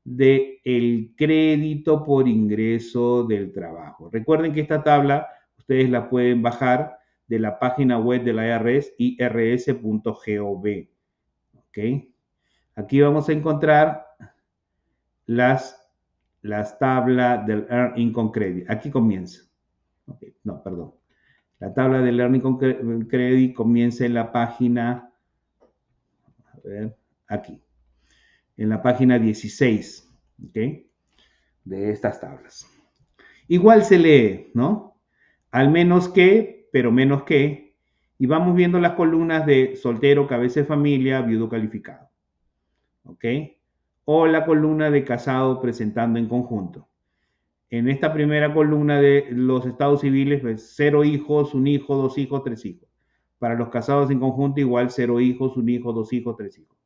del crédito por ingreso del trabajo. Recuerden que esta tabla ustedes la pueden bajar de la página web de la IRS, irs.gov. ¿Ok? Aquí vamos a encontrar las tablas del Earned Income Credit. Aquí comienza. Okay, no, perdón. La tabla del Earned Income Credit comienza en la página, a ver, aquí, en la página 16, ¿ok? De estas tablas. Igual se lee, ¿no? Al menos que, pero menos que, y vamos viendo las columnas de soltero, cabeza de familia, viudo calificado, ¿ok? O la columna de casado presentando en conjunto. En esta primera columna de los estados civiles, pues 0 hijos, 1 hijo, 2 hijos, 3 hijos. Para los casados en conjunto, igual 0 hijos, 1 hijo, 2 hijos, 3 hijos.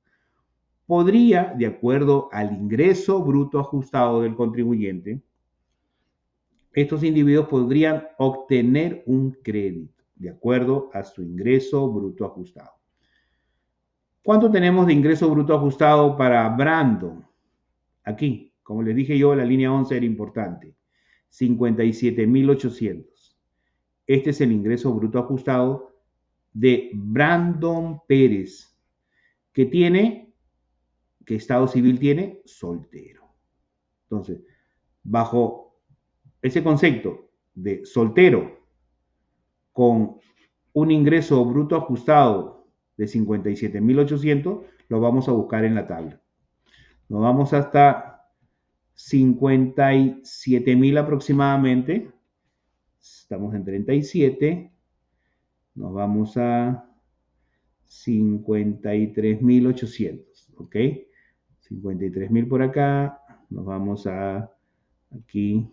Podría, de acuerdo al ingreso bruto ajustado del contribuyente, estos individuos podrían obtener un crédito, de acuerdo a su ingreso bruto ajustado. ¿Cuánto tenemos de ingreso bruto ajustado para Brandon? Aquí, como les dije yo, la línea 11 era importante. 57.800. Este es el ingreso bruto ajustado de Brandon Pérez, ¿qué estado civil tiene? Soltero. Entonces, bajo ese concepto de soltero con un ingreso bruto ajustado de 57.800, lo vamos a buscar en la tabla. Nos vamos hasta 57.000 aproximadamente. Estamos en 37. Nos vamos a 53.800, ¿ok? 53.000 por acá. Nos vamos a aquí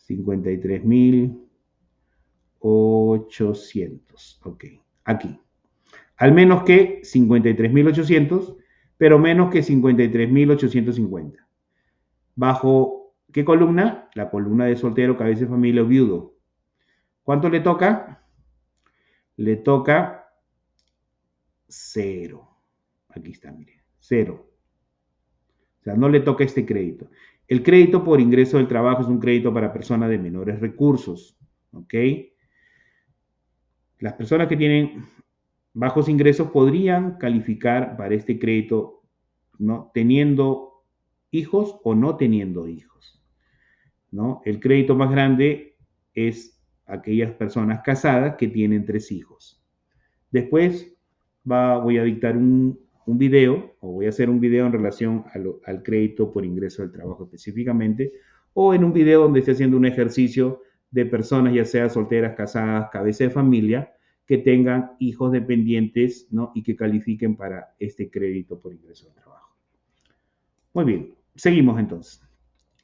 53.800, ok. Aquí. Al menos que 53.800, pero menos que 53.850. ¿Bajo qué columna? La columna de soltero, cabeza de familia o viudo. ¿Cuánto le toca? Le toca 0. Aquí está, mire, 0. O sea, no le toca este crédito. El crédito por ingreso del trabajo es un crédito para personas de menores recursos, ¿ok? Las personas que tienen bajos ingresos podrían calificar para este crédito, ¿no? Teniendo hijos o no teniendo hijos, ¿no? El crédito más grande es aquellas personas casadas que tienen 3 hijos. Después voy a dictar un video, o voy a hacer un video en relación al crédito por ingreso del trabajo específicamente, o en un video donde esté haciendo un ejercicio de personas, ya sea solteras, casadas, cabeza de familia, que tengan hijos dependientes, ¿no? Y que califiquen para este crédito por ingreso del trabajo. Muy bien, seguimos entonces.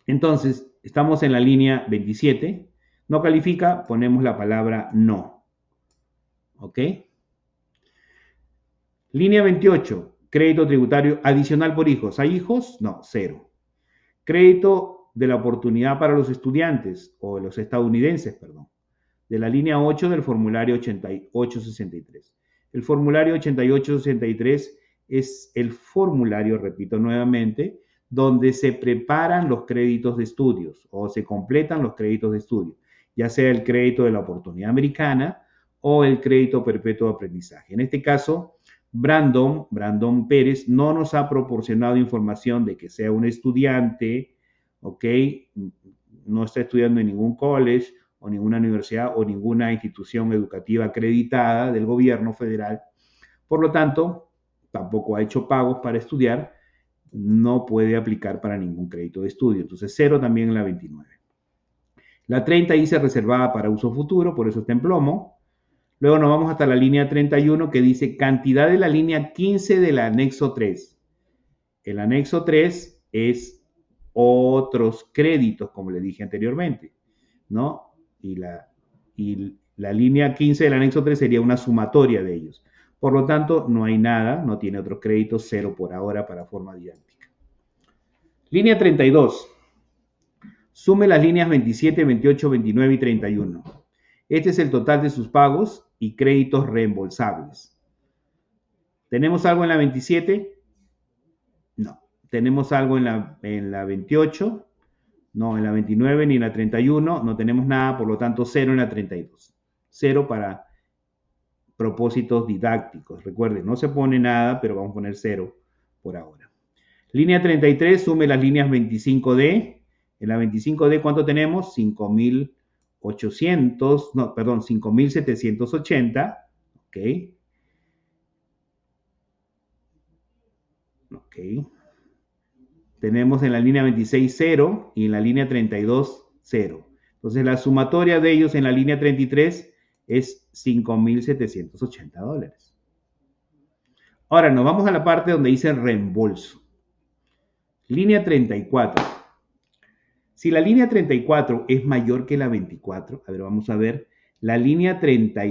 Entonces, estamos en la línea 27. No califica, ponemos la palabra no. ¿Ok? Línea 28, crédito tributario adicional por hijos. ¿Hay hijos? No, 0. Crédito de la oportunidad para los estudiantes o los estadounidenses, perdón. De la línea 8 del formulario 8863. El formulario 8863 es el formulario, repito nuevamente, donde se preparan los créditos de estudios o se completan los créditos de estudio, ya sea el crédito de la oportunidad americana o el crédito perpetuo de aprendizaje. En este caso, Brandon Pérez no nos ha proporcionado información de que sea un estudiante, ¿ok? No está estudiando en ningún college o ninguna universidad o ninguna institución educativa acreditada del gobierno federal. Por lo tanto, tampoco ha hecho pagos para estudiar, no puede aplicar para ningún crédito de estudio. Entonces, 0 también en la 29. La 30 dice reservada para uso futuro, por eso está en plomo. Luego nos vamos hasta la línea 31 que dice cantidad de la línea 15 del anexo 3. El anexo 3 es otros créditos, como le dije anteriormente, ¿no? Y la línea 15 del anexo 3 sería una sumatoria de ellos. Por lo tanto, no hay nada, no tiene otros créditos, 0 por ahora para forma didáctica. Línea 32. Sume las líneas 27, 28, 29 y 31. Este es el total de sus pagos y créditos reembolsables. ¿Tenemos algo en la 27? No. ¿Tenemos algo en la 28? No, en la 29 ni en la 31 no tenemos nada, por lo tanto 0 en la 32. 0 para propósitos didácticos. Recuerden, no se pone nada, pero vamos a poner 0 por ahora. Línea 33, sume las líneas 25D. En la 25D, ¿cuánto tenemos? 5.800, no, perdón, 5.780. Ok. Ok. Tenemos en la línea 26, 0 y en la línea 32, 0. Entonces, la sumatoria de ellos en la línea 33 es $5.780. Ahora, nos vamos a la parte donde dice reembolso. Línea 34. Si la línea 34 es mayor que la 24, a ver, vamos a ver, la línea 30,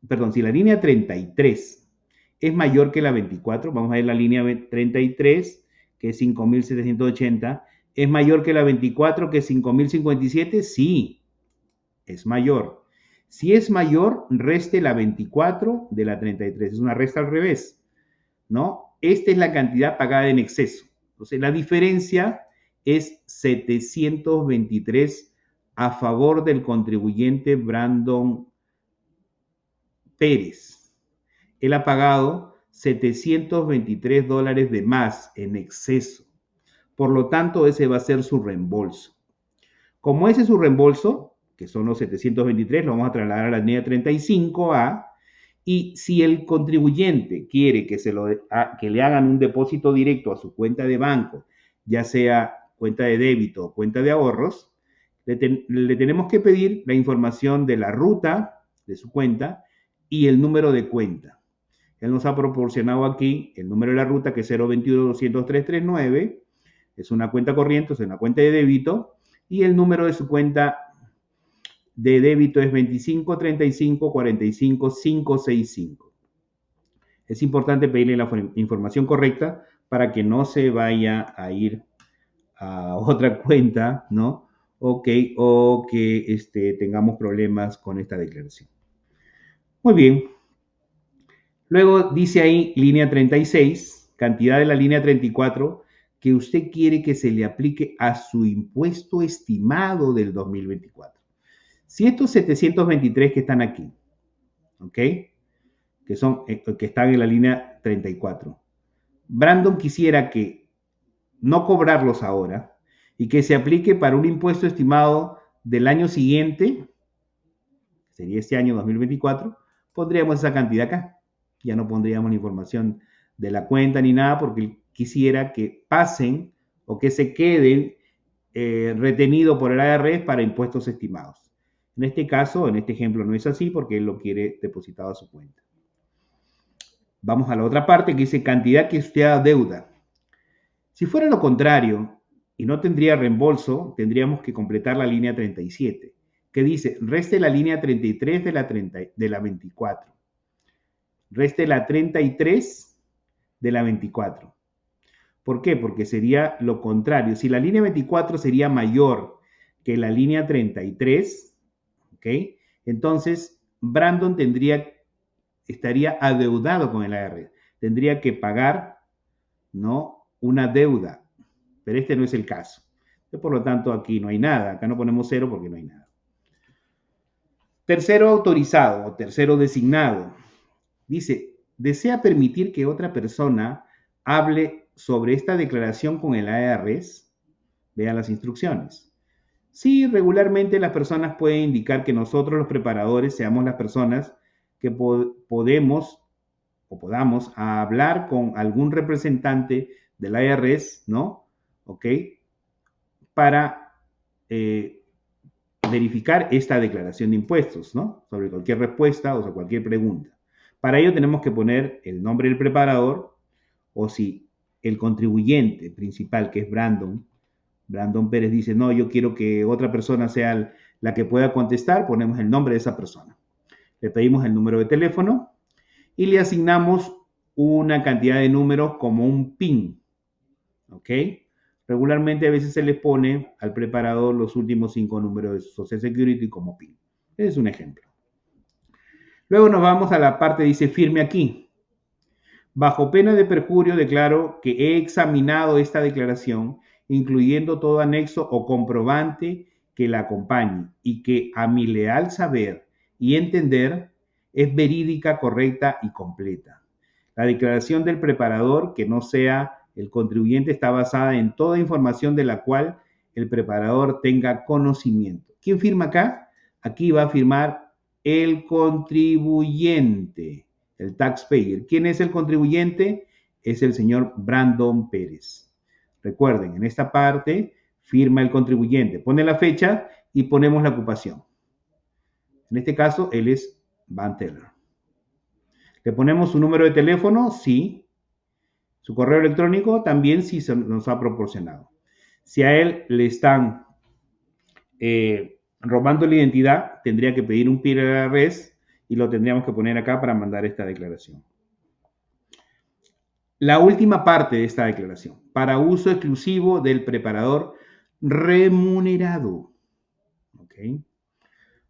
perdón, si la línea 33 es mayor que la 24, vamos a ver la línea 33, que es 5.780, ¿es mayor que la 24, que es 5.057? Sí, es mayor. Si es mayor, reste la 24 de la 33, es una resta al revés, ¿no? Esta es la cantidad pagada en exceso. Entonces, la diferencia es 723 a favor del contribuyente Brandon Pérez. Él ha pagado $723 de más en exceso. Por lo tanto, ese va a ser su reembolso. Como ese es su reembolso, que son los 723, lo vamos a trasladar a la línea 35A. Y si el contribuyente quiere que le hagan un depósito directo a su cuenta de banco, ya sea cuenta de débito o cuenta de ahorros, le tenemos que pedir la información de la ruta de su cuenta y el número de cuenta. Él nos ha proporcionado aquí el número de la ruta, que es 021-200-339, es una cuenta corriente, es una cuenta de débito, y el número de su cuenta de débito es 25 35 45 565. Es importante pedirle la información correcta para que no se vaya a ir a otra cuenta, ¿no? O que tengamos problemas con esta declaración. Muy bien. Luego dice ahí línea 36, cantidad de la línea 34, que usted quiere que se le aplique a su impuesto estimado del 2024. Si estos 723 que están aquí, ¿ok? Que están en la línea 34, Brandon quisiera que no cobrarlos ahora y que se aplique para un impuesto estimado del año siguiente, sería este año 2024, pondríamos esa cantidad acá. Ya no pondríamos la información de la cuenta ni nada porque él quisiera que pasen o que se queden retenidos por el IRS para impuestos estimados. En este caso, en este ejemplo no es así porque él lo quiere depositado a su cuenta. Vamos a la otra parte que dice cantidad que usted adeuda. Si fuera lo contrario y no tendría reembolso, tendríamos que completar la línea 37, que dice reste la línea 33 de la 24. Reste la 33 de la 24. ¿Por qué? Porque sería lo contrario. Si la línea 24 sería mayor que la línea 33, ¿ok? Entonces, Brandon estaría adeudado con el IRS. Tendría que pagar, ¿no?, una deuda. Pero este no es el caso. Por lo tanto, aquí no hay nada. Acá no ponemos 0 porque no hay nada. Tercero autorizado o tercero designado. Dice, ¿desea permitir que otra persona hable sobre esta declaración con el IRS? Vean las instrucciones. Sí, regularmente las personas pueden indicar que nosotros los preparadores seamos las personas que podamos hablar con algún representante del IRS, ¿no? ¿Ok? Para verificar esta declaración de impuestos, ¿no? Sobre cualquier respuesta o sobre cualquier pregunta. Para ello tenemos que poner el nombre del preparador o si el contribuyente principal, que es Brandon Pérez, dice, no, yo quiero que otra persona sea la que pueda contestar, ponemos el nombre de esa persona. Le pedimos el número de teléfono y le asignamos una cantidad de números como un PIN, ¿ok? Regularmente a veces se les pone al preparador los últimos 5 números de su Social Security como PIN. Ese es un ejemplo. Luego nos vamos a la parte que dice firme aquí. Bajo pena de perjurio declaro que he examinado esta declaración, incluyendo todo anexo o comprobante que la acompañe, y que a mi leal saber y entender es verídica, correcta y completa. La declaración del preparador, que no sea el contribuyente, está basada en toda información de la cual el preparador tenga conocimiento. ¿Quién firma acá? Aquí va a firmar el contribuyente, el taxpayer. ¿Quién es el contribuyente? Es el señor Brandon Pérez. Recuerden, en esta parte firma el contribuyente, pone la fecha y ponemos la ocupación. En este caso, él es Van Teller. ¿Le ponemos su número de teléfono? Sí. Su correo electrónico también sí se nos ha proporcionado. Si a él le están robando la identidad, tendría que pedir un PIRRS y lo tendríamos que poner acá para mandar esta declaración. La última parte de esta declaración, para uso exclusivo del preparador remunerado. ¿Okay?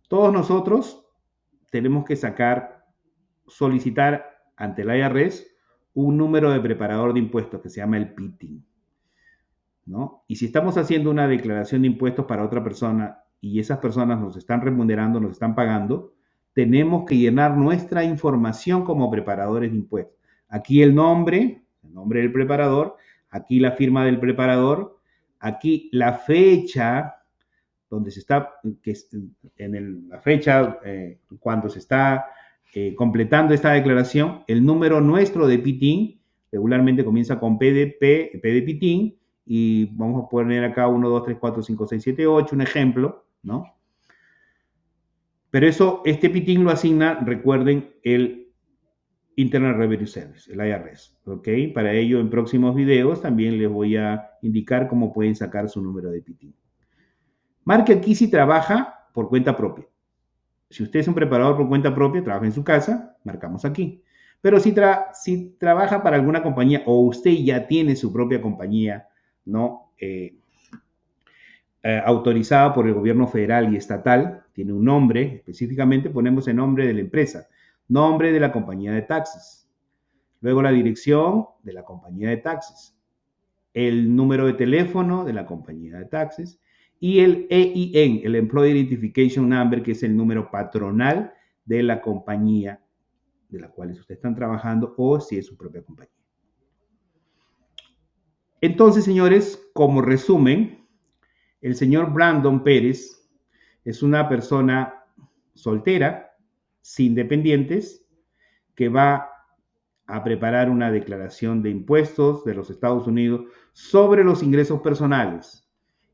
Todos nosotros tenemos que solicitar ante el IRS un número de preparador de impuestos que se llama el PITIN, ¿no? Y si estamos haciendo una declaración de impuestos para otra persona y esas personas nos están remunerando, nos están pagando, tenemos que llenar nuestra información como preparadores de impuestos. Aquí el nombre del preparador, aquí la firma del preparador, aquí la fecha donde se está, la fecha cuando se está completando esta declaración, el número nuestro de PITIN regularmente comienza con P de PITIN, y vamos a poner acá 1, 2, 3, 4, 5, 6, 7, 8, un ejemplo, ¿no? Pero este PITIN lo asigna, recuerden, el Internal Revenue Service, el IRS, ¿ok? Para ello, en próximos videos también les voy a indicar cómo pueden sacar su número de PITIN. Marque aquí si trabaja por cuenta propia. Si usted es un preparador por cuenta propia, trabaja en su casa, marcamos aquí. Pero si trabaja para alguna compañía o usted ya tiene su propia compañía, ¿no? Autorizada por el gobierno federal y estatal, tiene un nombre, específicamente ponemos el nombre de la empresa, nombre de la compañía de taxes, luego la dirección de la compañía de taxes, el número de teléfono de la compañía de taxes y el EIN, el Employee Identification Number, que es el número patronal de la compañía de la cual ustedes están trabajando o si es su propia compañía. Entonces, señores, como resumen, el señor Brandon Pérez es una persona soltera, sin dependientes, que va a preparar una declaración de impuestos de los Estados Unidos sobre los ingresos personales,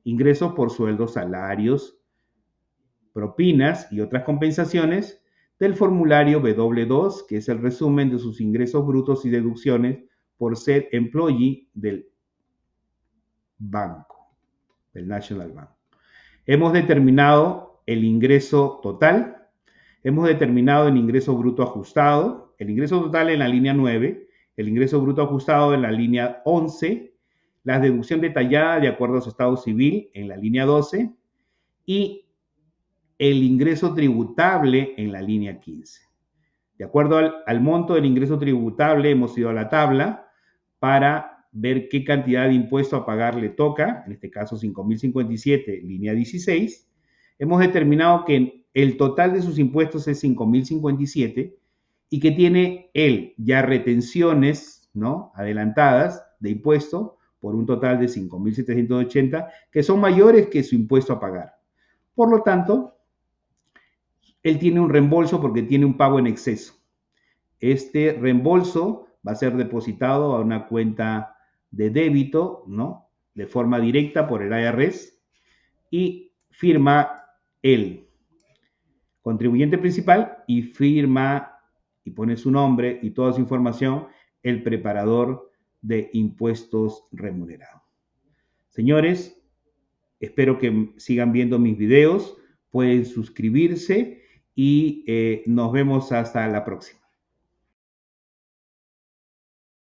ingresos por sueldos, salarios, propinas y otras compensaciones del formulario W2, que es el resumen de sus ingresos brutos y deducciones por ser employee del banco, del National Bank. Hemos determinado el ingreso total, hemos determinado el ingreso bruto ajustado, el ingreso total en la línea 9, el ingreso bruto ajustado en la línea 11, la deducción detallada de acuerdo a su estado civil en la línea 12 y el ingreso tributable en la línea 15. De acuerdo al monto del ingreso tributable, hemos ido a la tabla para ver qué cantidad de impuesto a pagar le toca, en este caso 5.057, línea 16. Hemos determinado que el total de sus impuestos es 5.057 y que tiene él ya retenciones, ¿no?, adelantadas de impuesto por un total de 5.780, que son mayores que su impuesto a pagar. Por lo tanto, él tiene un reembolso porque tiene un pago en exceso. Este reembolso va a ser depositado a una cuenta de débito, ¿no?, de forma directa por el IRS, y firma el contribuyente principal y firma y pone su nombre y toda su información el preparador de impuestos remunerado. Señores, espero que sigan viendo mis videos, pueden suscribirse y nos vemos hasta la próxima.